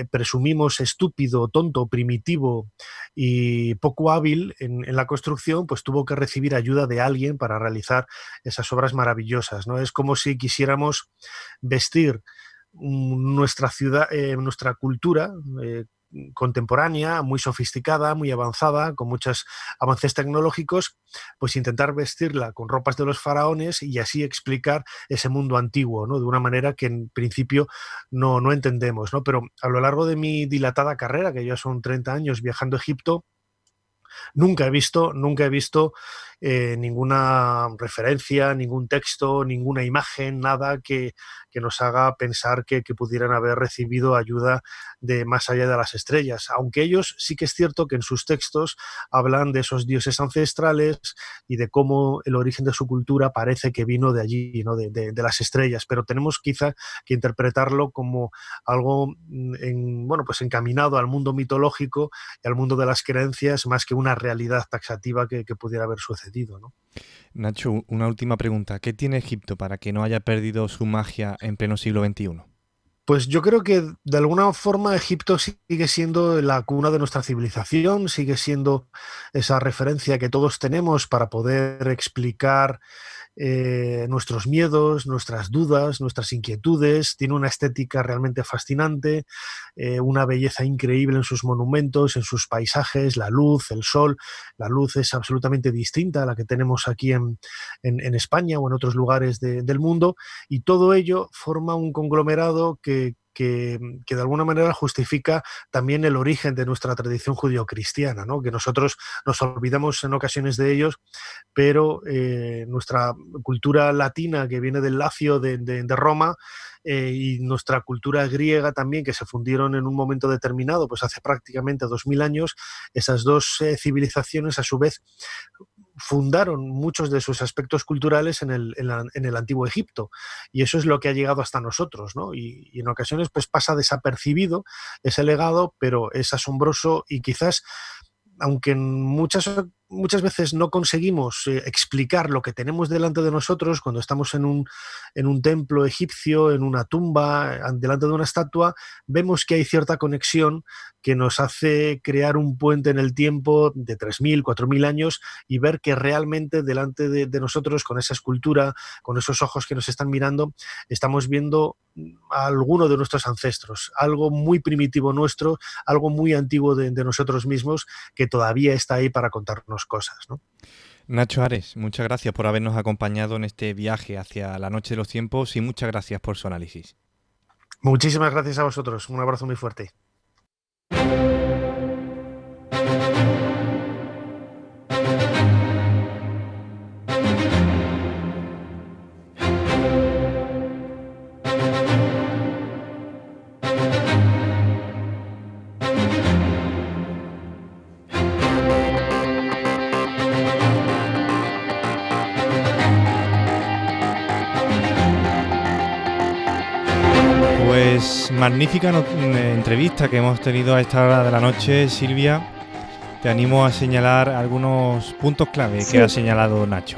presumimos estúpido, tonto, primitivo y poco hábil en la construcción, pues tuvo que recibir ayuda de alguien para realizar esas obras maravillosas, ¿no? Es como si quisiéramos vestir nuestra ciudad, nuestra cultura contemporánea, muy sofisticada, muy avanzada, con muchos avances tecnológicos, pues intentar vestirla con ropas de los faraones y así explicar ese mundo antiguo, ¿no?, de una manera que en principio no entendemos, ¿no? Pero a lo largo de mi dilatada carrera, que ya son 30 años viajando a Egipto, nunca he visto ninguna referencia, ningún texto, ninguna imagen, nada que nos haga pensar que pudieran haber recibido ayuda de más allá de las estrellas. Aunque ellos sí que es cierto que en sus textos hablan de esos dioses ancestrales y de cómo el origen de su cultura parece que vino de allí, ¿no?, de las estrellas, pero tenemos quizá que interpretarlo como algo pues encaminado al mundo mitológico y al mundo de las creencias, más que una realidad taxativa que pudiera haber sucedido, ¿no? Nacho, una última pregunta. ¿Qué tiene Egipto para que no haya perdido su magia en pleno siglo XXI? Pues yo creo que de alguna forma Egipto sigue siendo la cuna de nuestra civilización, sigue siendo esa referencia que todos tenemos para poder explicar nuestros miedos, nuestras dudas, nuestras inquietudes. Tiene una estética realmente fascinante, una belleza increíble en sus monumentos, en sus paisajes, la luz, el sol. La luz es absolutamente distinta a la que tenemos aquí en España o en otros lugares del mundo, y todo ello forma un conglomerado que de alguna manera justifica también el origen de nuestra tradición judio-cristiana, ¿no?, que nosotros nos olvidamos en ocasiones de ellos, pero nuestra cultura latina, que viene del Lacio de Roma, y nuestra cultura griega también, que se fundieron en un momento determinado, pues hace prácticamente 2000 años, esas dos civilizaciones a su vez fundaron muchos de sus aspectos culturales en el antiguo Egipto, y eso es lo que ha llegado hasta nosotros, ¿no? Y en ocasiones pues pasa desapercibido ese legado, pero es asombroso, y quizás, aunque muchas veces no conseguimos explicar lo que tenemos delante de nosotros cuando estamos en un templo egipcio, en una tumba, delante de una estatua, vemos que hay cierta conexión que nos hace crear un puente en el tiempo de 3.000, 4.000 años y ver que realmente delante de nosotros, con esa escultura, con esos ojos que nos están mirando, estamos viendo a alguno de nuestros ancestros, algo muy primitivo nuestro, algo muy antiguo de nosotros mismos, que todavía está ahí para contarnos cosas, ¿no? Nacho Ares, muchas gracias por habernos acompañado en este viaje hacia la noche de los tiempos y muchas gracias por su análisis. Muchísimas gracias a vosotros. Un abrazo muy fuerte. Pues magnífica entrevista que hemos tenido a esta hora de la noche, Silvia. te animo a señalar algunos puntos clave Sí. que ha señalado Nacho.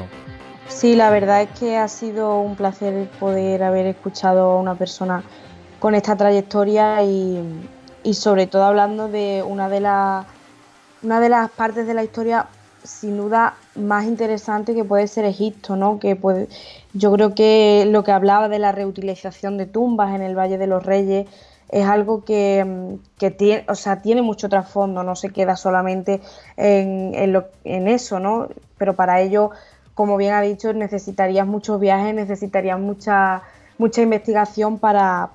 Sí, la verdad es que ha sido un placer poder haber escuchado a una persona con esta trayectoria y sobre todo hablando de una de las partes de la historia sin duda más interesante que puede ser Egipto, ¿no? Yo creo que lo que hablaba de la reutilización de tumbas en el Valle de los Reyes es algo que tiene, o sea, tiene mucho trasfondo, no se queda solamente en eso, ¿no? Pero para ello, como bien ha dicho, necesitarías muchos viajes, necesitarías mucha investigación para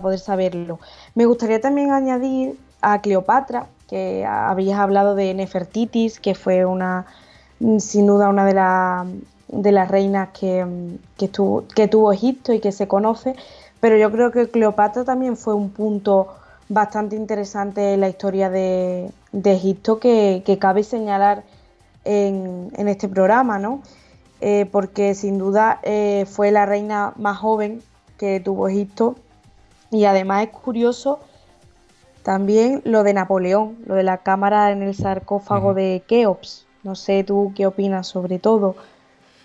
poder saberlo. Me gustaría también añadir a Cleopatra, que habías hablado de Nefertitis, que fue sin duda una de las reinas que tuvo Egipto y que se conoce, pero yo creo que Cleopatra también fue un punto bastante interesante en la historia de Egipto que cabe señalar en este programa, ¿no? Porque sin duda fue la reina más joven que tuvo Egipto y además es curioso también lo de Napoleón, lo de la cámara en el sarcófago de Keops. No sé tú qué opinas sobre todo.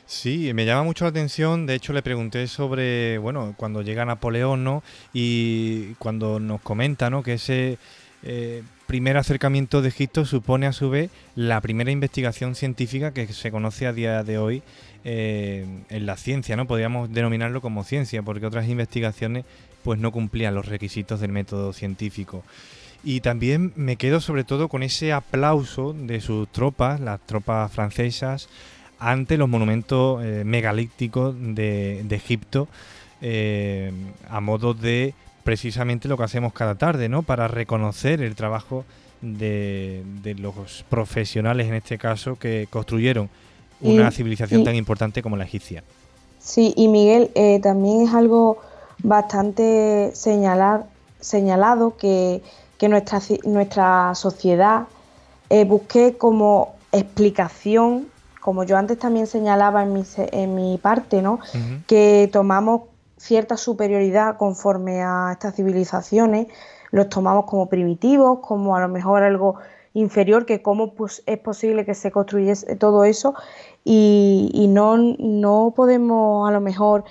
Sí, me llama mucho la atención. De hecho, le pregunté sobre, bueno, cuando llega Napoleón, ¿no? Y cuando nos comenta, ¿no? Que ese primer acercamiento de Egipto supone a su vez la primera investigación científica que se conoce a día de hoy en la ciencia, ¿no? Podríamos denominarlo como ciencia, porque otras investigaciones pues no cumplían los requisitos del método científico. Y también me quedo sobre todo con ese aplauso de sus tropas, las tropas francesas, ante los monumentos megalíticos de Egipto, a modo de precisamente lo que hacemos cada tarde, ¿no? Para reconocer el trabajo de los profesionales, en este caso, que construyeron una civilización tan importante como la egipcia. Sí, y Miguel, también es algo bastante señalado que nuestra sociedad busque como explicación, como yo antes también señalaba en mi parte, ¿no? Que tomamos cierta superioridad conforme a estas civilizaciones, los tomamos como primitivos, como a lo mejor algo inferior, que cómo pues, es posible que se construyese todo eso y no podemos a lo mejor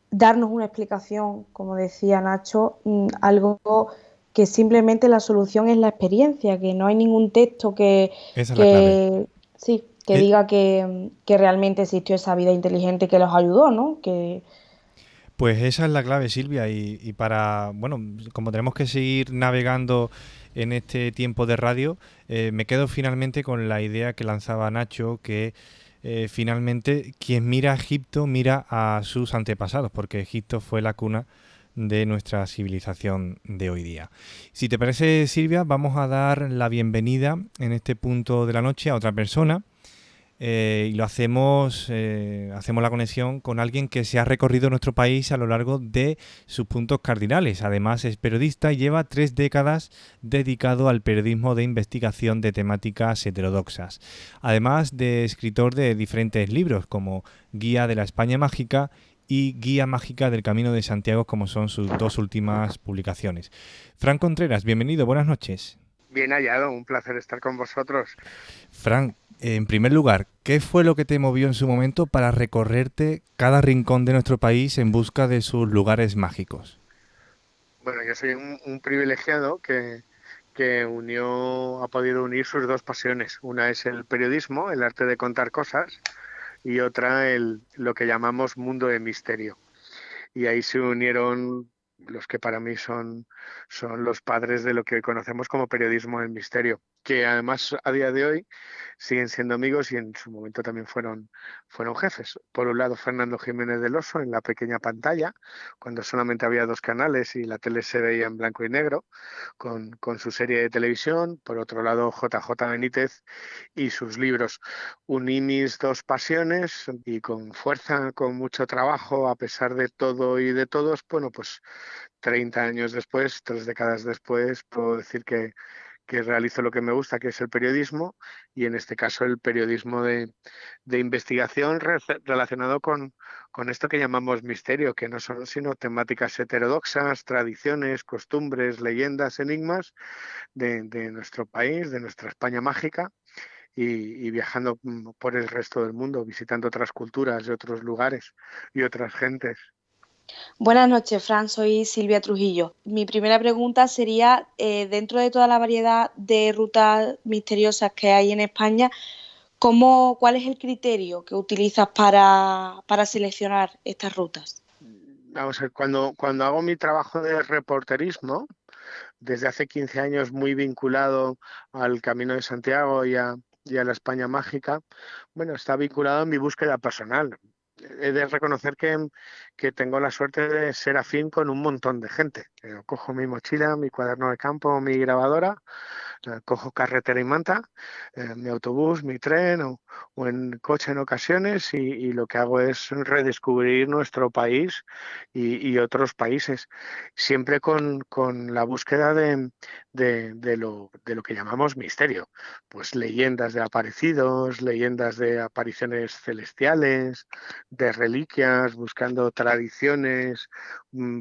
darnos una explicación, como decía Nacho, algo que simplemente la solución es la experiencia, que no hay ningún texto Esa es la clave. sí, que diga que realmente existió esa vida inteligente que los ayudó, ¿no? Pues esa es la clave, Silvia, y para, bueno, como tenemos que seguir navegando en este tiempo de radio, me quedo finalmente con la idea que lanzaba Nacho, que finalmente quien mira a Egipto mira a sus antepasados, porque Egipto fue la cuna de nuestra civilización de hoy día. Si te parece, Silvia, vamos a dar la bienvenida en este punto de la noche a otra persona. Y lo hacemos la conexión con alguien que se ha recorrido nuestro país a lo largo de sus puntos cardinales. Además es periodista y lleva 3 décadas dedicado al periodismo de investigación de temáticas heterodoxas. Además de escritor de diferentes libros como Guía de la España Mágica y Guía Mágica del Camino de Santiago, como son sus 2 últimas publicaciones. Fran Contreras, bienvenido, buenas noches. Bien hallado, un placer estar con vosotros. Fran, en primer lugar, ¿qué fue lo que te movió en su momento para recorrerte cada rincón de nuestro país en busca de sus lugares mágicos? Bueno, yo soy un privilegiado que ha podido unir sus 2 pasiones. Una es el periodismo, el arte de contar cosas, y otra lo que llamamos mundo de misterio. Y ahí se unieron los que para mí son los padres de lo que hoy conocemos como periodismo del misterio, que además a día de hoy siguen siendo amigos y en su momento también fueron jefes. Por un lado, Fernando Jiménez del Oso en la pequeña pantalla, cuando solamente había 2 canales y la tele se veía en blanco y negro, con su serie de televisión. Por otro lado, JJ Benítez y sus libros. Uní mis 2 pasiones y con fuerza, con mucho trabajo, a pesar de todo y de todos, bueno, pues 30 años después, 3 décadas después, puedo decir que que realizo lo que me gusta, que es el periodismo, y en este caso el periodismo de investigación relacionado con esto que llamamos misterio, que no son sino temáticas heterodoxas, tradiciones, costumbres, leyendas, enigmas de nuestro país, de nuestra España mágica, y viajando por el resto del mundo, visitando otras culturas y otros lugares y otras gentes. Buenas noches, Fran. Soy Silvia Trujillo. Mi primera pregunta sería, dentro de toda la variedad de rutas misteriosas que hay en España, ¿cuál es el criterio que utilizas para seleccionar estas rutas? Vamos a ver, cuando hago mi trabajo de reporterismo, desde hace 15 años muy vinculado al Camino de Santiago y a la España mágica, bueno, está vinculado a mi búsqueda personal. He de reconocer que tengo la suerte de ser afín con un montón de gente. Cojo mi mochila, mi cuaderno de campo, mi grabadora, cojo carretera y manta, mi autobús, mi tren o en coche en ocasiones y lo que hago es redescubrir nuestro país y otros países, siempre con la búsqueda de lo que llamamos misterio, pues leyendas de aparecidos, leyendas de apariciones celestiales, de reliquias, buscando tradiciones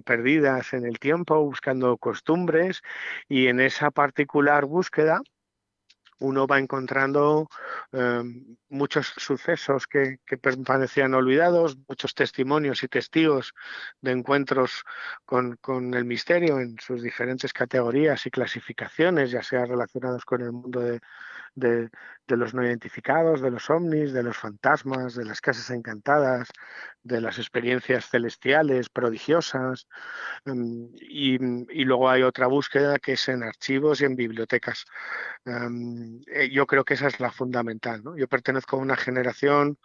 perdidas en el tiempo, buscando costumbres y en esa particular búsqueda uno va encontrando eh, muchos sucesos que permanecían olvidados, muchos testimonios y testigos de encuentros con el misterio en sus diferentes categorías y clasificaciones, ya sea relacionados con el mundo de, de los no identificados, de los ovnis, de los fantasmas, de las casas encantadas, de las experiencias celestiales prodigiosas. Y luego hay otra búsqueda que es en archivos y en bibliotecas. Yo creo que esa es la fundamental, ¿no? Yo pertenezco a una generación,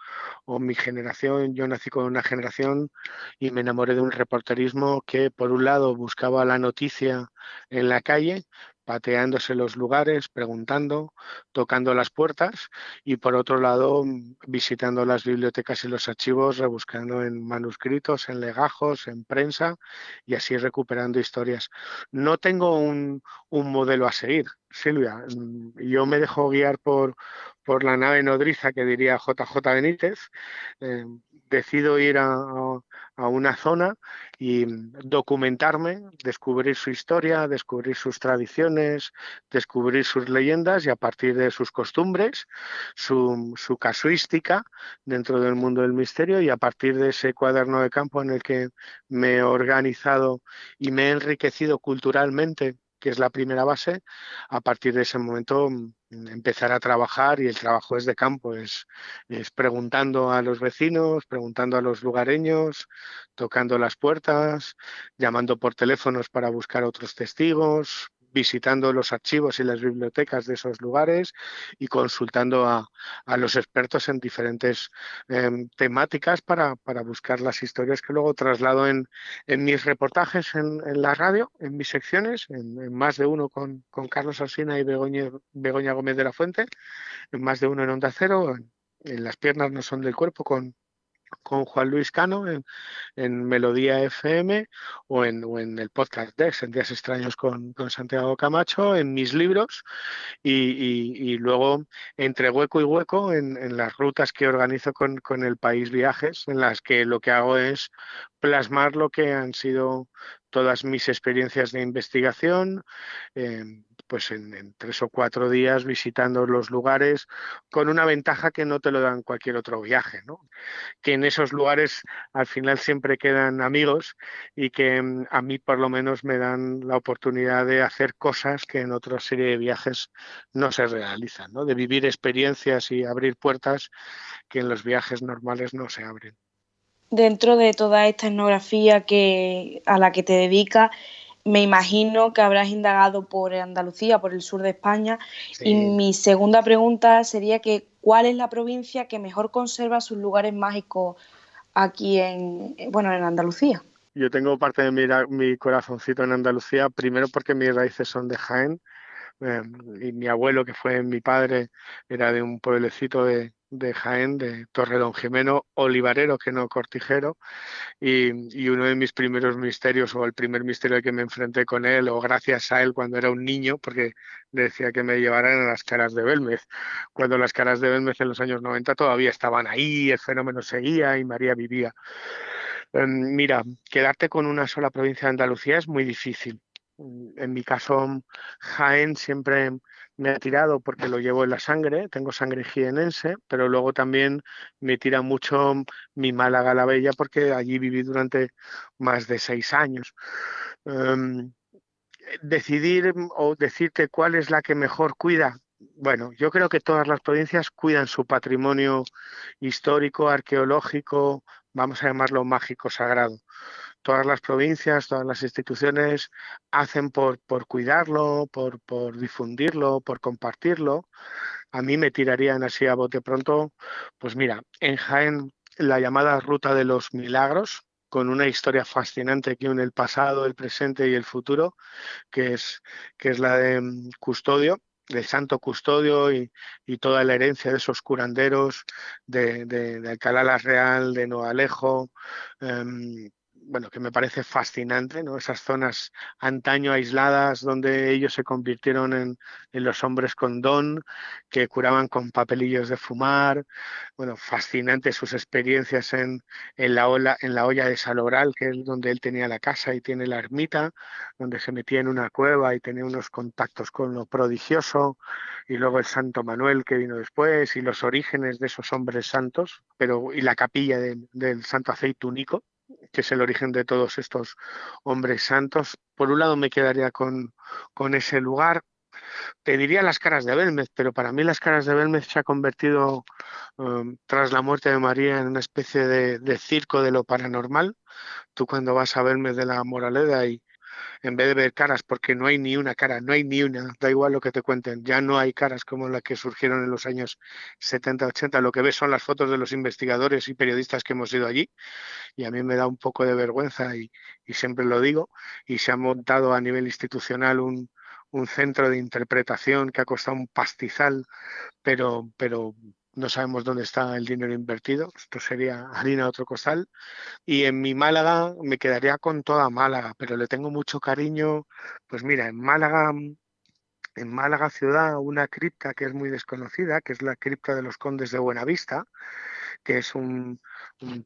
o mi generación, yo nací con una generación y me enamoré de un reporterismo que, por un lado, buscaba la noticia en la calle, pateándose los lugares, preguntando, tocando las puertas, y por otro lado, visitando las bibliotecas y los archivos, rebuscando en manuscritos, en legajos, en prensa, y así recuperando historias. No tengo un modelo a seguir, Silvia. Yo me dejo guiar por la nave nodriza que diría JJ Benítez. Eh, Decido ir a una zona y documentarme, descubrir su historia, descubrir sus tradiciones, descubrir sus leyendas y a partir de sus costumbres, su casuística dentro del mundo del misterio y a partir de ese cuaderno de campo en el que me he organizado y me he enriquecido culturalmente, que es la primera base, a partir de ese momento empezar a trabajar y el trabajo es de campo, es preguntando a los vecinos, preguntando a los lugareños, tocando las puertas, llamando por teléfonos para buscar otros testigos, visitando los archivos y las bibliotecas de esos lugares y consultando a los expertos en diferentes temáticas para buscar las historias que luego traslado en mis reportajes en la radio, en mis secciones, en más de uno con Carlos Alsina y Begoña Gómez de la Fuente, en más de uno en Onda Cero, en Las piernas no son del cuerpo con Juan Luis Cano en Melodía FM o en el podcast Dex, en Días Extraños con Santiago Camacho, en mis libros y luego entre hueco y hueco en las rutas que organizo con el País Viajes, en las que lo que hago es plasmar lo que han sido todas mis experiencias de investigación, pues en 3 o 4 días visitando los lugares con una ventaja que no te lo dan cualquier otro viaje, ¿no? Que en esos lugares al final siempre quedan amigos y que a mí por lo menos me dan la oportunidad de hacer cosas que en otra serie de viajes no se realizan, ¿no? De vivir experiencias y abrir puertas que en los viajes normales no se abren. Dentro de toda esta etnografía a la que te dedicas, me imagino que habrás indagado por Andalucía, por el sur de España. Sí. Y mi segunda pregunta sería ¿cuál es la provincia que mejor conserva sus lugares mágicos aquí en Andalucía? Yo tengo parte de mi corazoncito en Andalucía, primero porque mis raíces son de Jaén, y mi abuelo, que fue mi padre, era de un pueblecito de de Jaén, de Torredonjimeno, olivarero que no cortijero, y uno de mis primeros misterios, o el primer misterio al que me enfrenté con él, o gracias a él cuando era un niño, porque decía que me llevaran a las Caras de Belmez, cuando las Caras de Belmez en los años 90 todavía estaban ahí, el fenómeno seguía y María vivía. Mira, quedarte con una sola provincia de Andalucía es muy difícil. En mi caso, Jaén siempre me ha tirado porque lo llevo en la sangre, tengo sangre jienense, pero luego también me tira mucho mi Málaga la Bella porque allí viví durante más de 6 años. Em, Decidir o decirte cuál es la que mejor cuida. Bueno, yo creo que todas las provincias cuidan su patrimonio histórico, arqueológico, vamos a llamarlo mágico, sagrado. Todas las provincias, todas las instituciones hacen por cuidarlo, por difundirlo, por compartirlo. A mí me tirarían así a bote pronto, pues mira, en Jaén la llamada Ruta de los Milagros, con una historia fascinante que une el pasado, el presente y el futuro, que es, que es la de Custodio, del Santo Custodio y toda la herencia de esos curanderos de Alcalá la Real, de Noalejo, bueno, que me parece fascinante, ¿no? Esas zonas antaño aisladas donde ellos se convirtieron en los hombres con don, que curaban con papelillos de fumar. Bueno, fascinante sus experiencias en la olla de Salobral, que es donde él tenía la casa y tiene la ermita, donde se metía en una cueva y tenía unos contactos con lo prodigioso, y luego el Santo Manuel que vino después, y los orígenes de esos hombres santos, y la capilla del Santo Aceitúnico, que es el origen de todos estos hombres santos. Por un lado me quedaría con ese lugar. Te diría las Caras de Belmez, pero para mí las Caras de Belmez se ha convertido, tras la muerte de María, en una especie de circo de lo paranormal. Tú cuando vas a Belmez de la Moraleda y en vez de ver caras, porque no hay ni una cara, no hay ni una, da igual lo que te cuenten, ya no hay caras como las que surgieron en los años 70, 80, lo que ves son las fotos de los investigadores y periodistas que hemos ido allí, y a mí me da un poco de vergüenza y siempre lo digo, y se ha montado a nivel institucional un centro de interpretación que ha costado un pastizal, pero no sabemos dónde está el dinero invertido. Esto sería harina de otro costal. Y en mi Málaga me quedaría con toda Málaga, pero le tengo mucho cariño. Pues mira, en Málaga ciudad, una cripta que es muy desconocida, que es la cripta de los Condes de Buenavista, que es un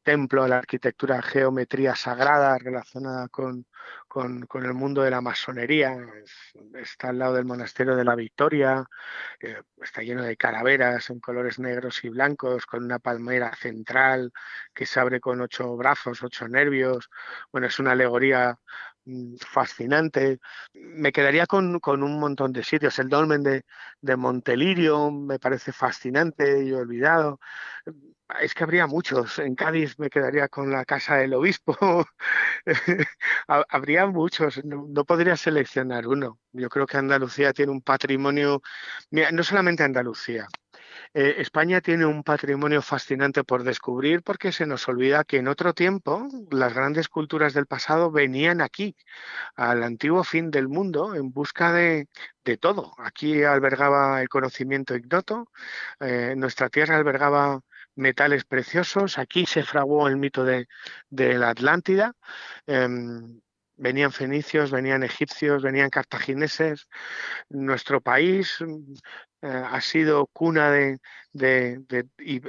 templo a la arquitectura, geometría sagrada relacionada con el mundo de la masonería. Está al lado del monasterio de la Victoria, está lleno de calaveras en colores negros y blancos, con una palmera central que se abre con 8 brazos, 8 nervios. Bueno, es una alegoría fascinante. Me quedaría con un montón de sitios. El dolmen de Montelirio me parece fascinante y olvidado. Es que habría muchos. En Cádiz me quedaría con la casa del obispo. Habría muchos. No podría seleccionar uno. Yo creo que Andalucía tiene un patrimonio. Mira, no solamente Andalucía. España tiene un patrimonio fascinante por descubrir, porque se nos olvida que en otro tiempo las grandes culturas del pasado venían aquí, al antiguo fin del mundo, en busca de todo. Aquí albergaba el conocimiento ignoto, nuestra tierra albergaba metales preciosos, aquí se fraguó el mito de la Atlántida. Venían fenicios, venían egipcios, venían cartagineses. Nuestro país ha sido cuna y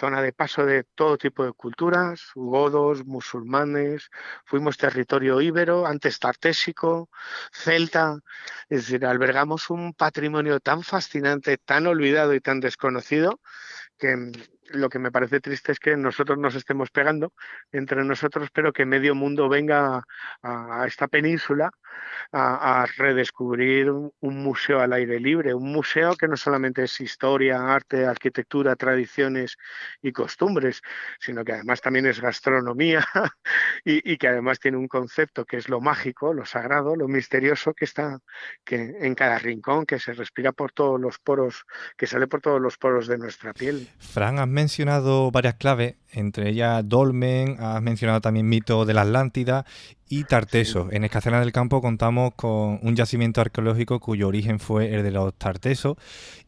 zona de paso de todo tipo de culturas, godos, musulmanes, fuimos territorio íbero, antes tartésico, celta. Es decir, albergamos un patrimonio tan fascinante, tan olvidado y tan desconocido, que lo que me parece triste es que nosotros nos estemos pegando entre nosotros, pero que medio mundo venga a esta península a redescubrir un museo al aire libre, un museo que no solamente es historia, arte, arquitectura, tradiciones y costumbres, sino que además también es gastronomía y que además tiene un concepto que es lo mágico, lo sagrado, lo misterioso, que está en cada rincón, que se respira por todos los poros, que sale por todos los poros de nuestra piel. Fran, hazme mencionado varias claves, entre ellas dolmen, has mencionado también mito de la Atlántida y Tartesos. Sí. En Escacena del Campo contamos con un yacimiento arqueológico cuyo origen fue el de los Tartesos,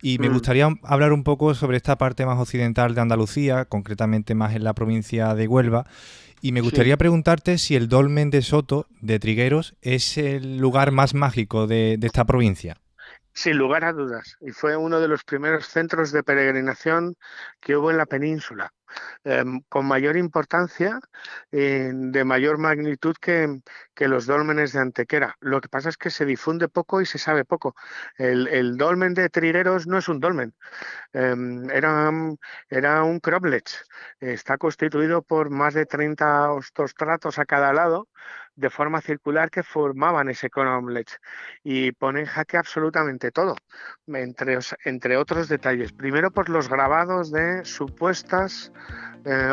y me gustaría hablar un poco sobre esta parte más occidental de Andalucía, concretamente más en la provincia de Huelva, y me gustaría preguntarte si el dolmen de Soto, de Trigueros, es el lugar más mágico de esta provincia. Sin lugar a dudas, y fue uno de los primeros centros de peregrinación que hubo en la península, con mayor importancia, de mayor magnitud que los dólmenes de Antequera. Lo que pasa es que se difunde poco y se sabe poco. El dolmen de Trigueros no es un dolmen, era un cromlech. Está constituido por más de 30 ostostratos a cada lado, de forma circular, que formaban ese cromlech, y pone en jaque absolutamente todo, entre otros detalles. Primero, por los grabados de supuestas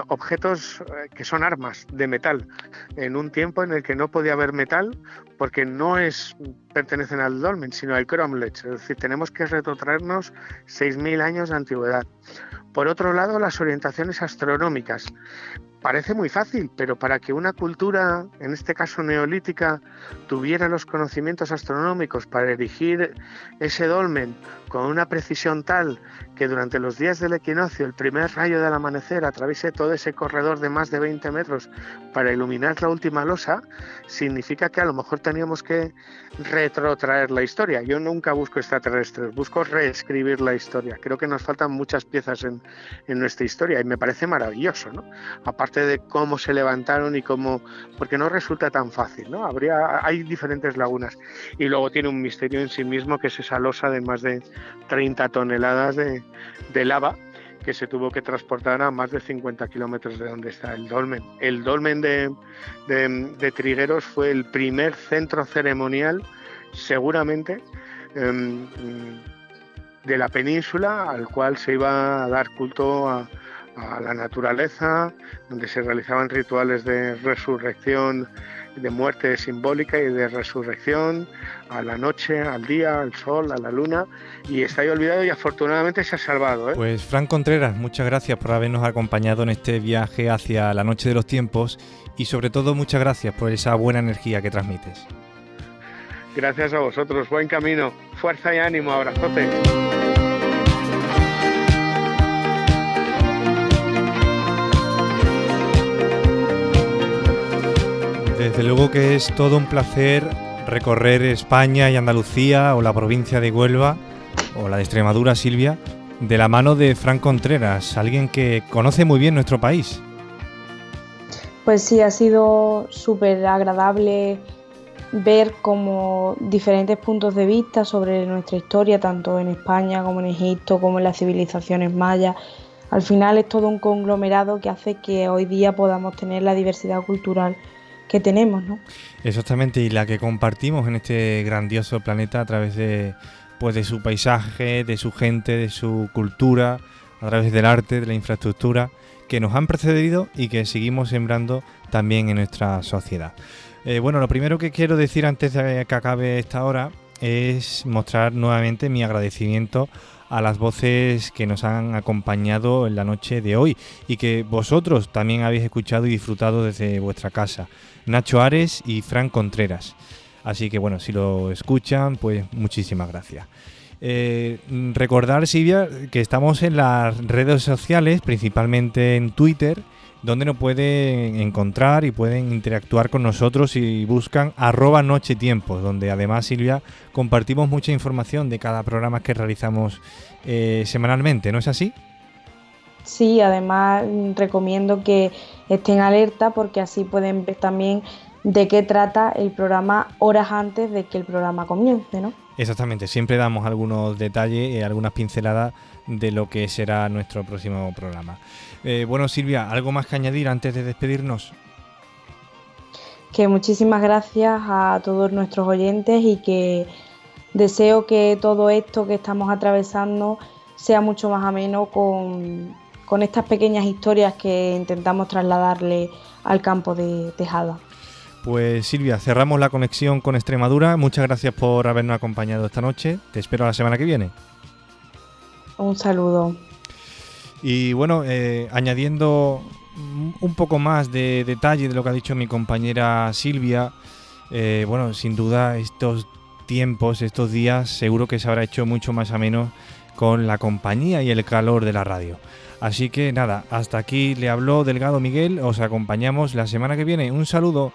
objetos que son armas de metal, en un tiempo en el que no podía haber metal, porque no pertenecen al dolmen, sino al cromlech. Es decir, tenemos que retrotraernos 6.000 años de antigüedad. Por otro lado, las orientaciones astronómicas. Parece muy fácil, pero para que una cultura, en este caso neolítica, tuviera los conocimientos astronómicos para erigir ese dolmen con una precisión tal que durante los días del equinoccio el primer rayo del amanecer atraviese todo ese corredor de más de 20 metros para iluminar la última losa, significa que a lo mejor teníamos que retrotraer la historia. Yo nunca busco extraterrestres, busco reescribir la historia. Creo que nos faltan muchas piezas en nuestra historia y me parece maravilloso, ¿no? Aparte de cómo se levantaron y cómo, porque no resulta tan fácil, ¿no? Hay diferentes lagunas, y luego tiene un misterio en sí mismo, que es esa losa de más de 30 toneladas de lava que se tuvo que transportar a más de 50 kilómetros de donde está el dolmen. El dolmen de Trigueros fue el primer centro ceremonial, seguramente, de la península, al cual se iba a dar culto a la naturaleza, donde se realizaban rituales de resurrección, de muerte simbólica y de resurrección, a la noche, al día, al sol, a la luna, y está ahí olvidado y afortunadamente se ha salvado, ¿eh? Pues Fran Contreras, muchas gracias por habernos acompañado en este viaje hacia la Noche de los Tiempos, y sobre todo muchas gracias por esa buena energía que transmites. Gracias a vosotros, buen camino, fuerza y ánimo, abrazote. Desde luego que es todo un placer recorrer España y Andalucía, o la provincia de Huelva, o la de Extremadura, Silvia, de la mano de Fran Contreras, alguien que conoce muy bien nuestro país. Pues sí, ha sido súper agradable ver como diferentes puntos de vista sobre nuestra historia, tanto en España como en Egipto, como en las civilizaciones mayas. Al final es todo un conglomerado que hace que hoy día podamos tener la diversidad cultural que tenemos, ¿no? Exactamente, y la que compartimos en este grandioso planeta a través de su paisaje, de su gente, de su cultura, a través del arte, de la infraestructura, que nos han precedido y que seguimos sembrando también en nuestra sociedad. Bueno, lo primero que quiero decir antes de que acabe esta hora es mostrar nuevamente mi agradecimiento a las voces que nos han acompañado en la noche de hoy y que vosotros también habéis escuchado y disfrutado desde vuestra casa. Nacho Ares y Fran Contreras. Así que bueno, si lo escuchan, pues muchísimas gracias. Recordar, Silvia, que estamos en las redes sociales, principalmente en Twitter, donde nos pueden encontrar y pueden interactuar con nosotros si buscan @nochetiempos, donde además, Silvia, compartimos mucha información de cada programa que realizamos semanalmente, ¿no es así? Sí, además recomiendo que estén alerta porque así pueden ver también de qué trata el programa horas antes de que el programa comience, ¿no? Exactamente, siempre damos algunos detalles, algunas pinceladas de lo que será nuestro próximo programa. Bueno, Silvia, ¿algo más que añadir antes de despedirnos? Que muchísimas gracias a todos nuestros oyentes y que deseo que todo esto que estamos atravesando sea mucho más ameno con estas pequeñas historias que intentamos trasladarle al campo de Tejada. Pues Silvia, cerramos la conexión con Extremadura. Muchas gracias por habernos acompañado esta noche. Te espero la semana que viene. Un saludo. Y bueno, añadiendo un poco más de detalle de lo que ha dicho mi compañera Silvia, bueno, sin duda estos tiempos, estos días, seguro que se habrá hecho mucho más ameno con la compañía y el calor de la radio. Así que nada, hasta aquí le habló Delgado Miguel, os acompañamos la semana que viene. Un saludo.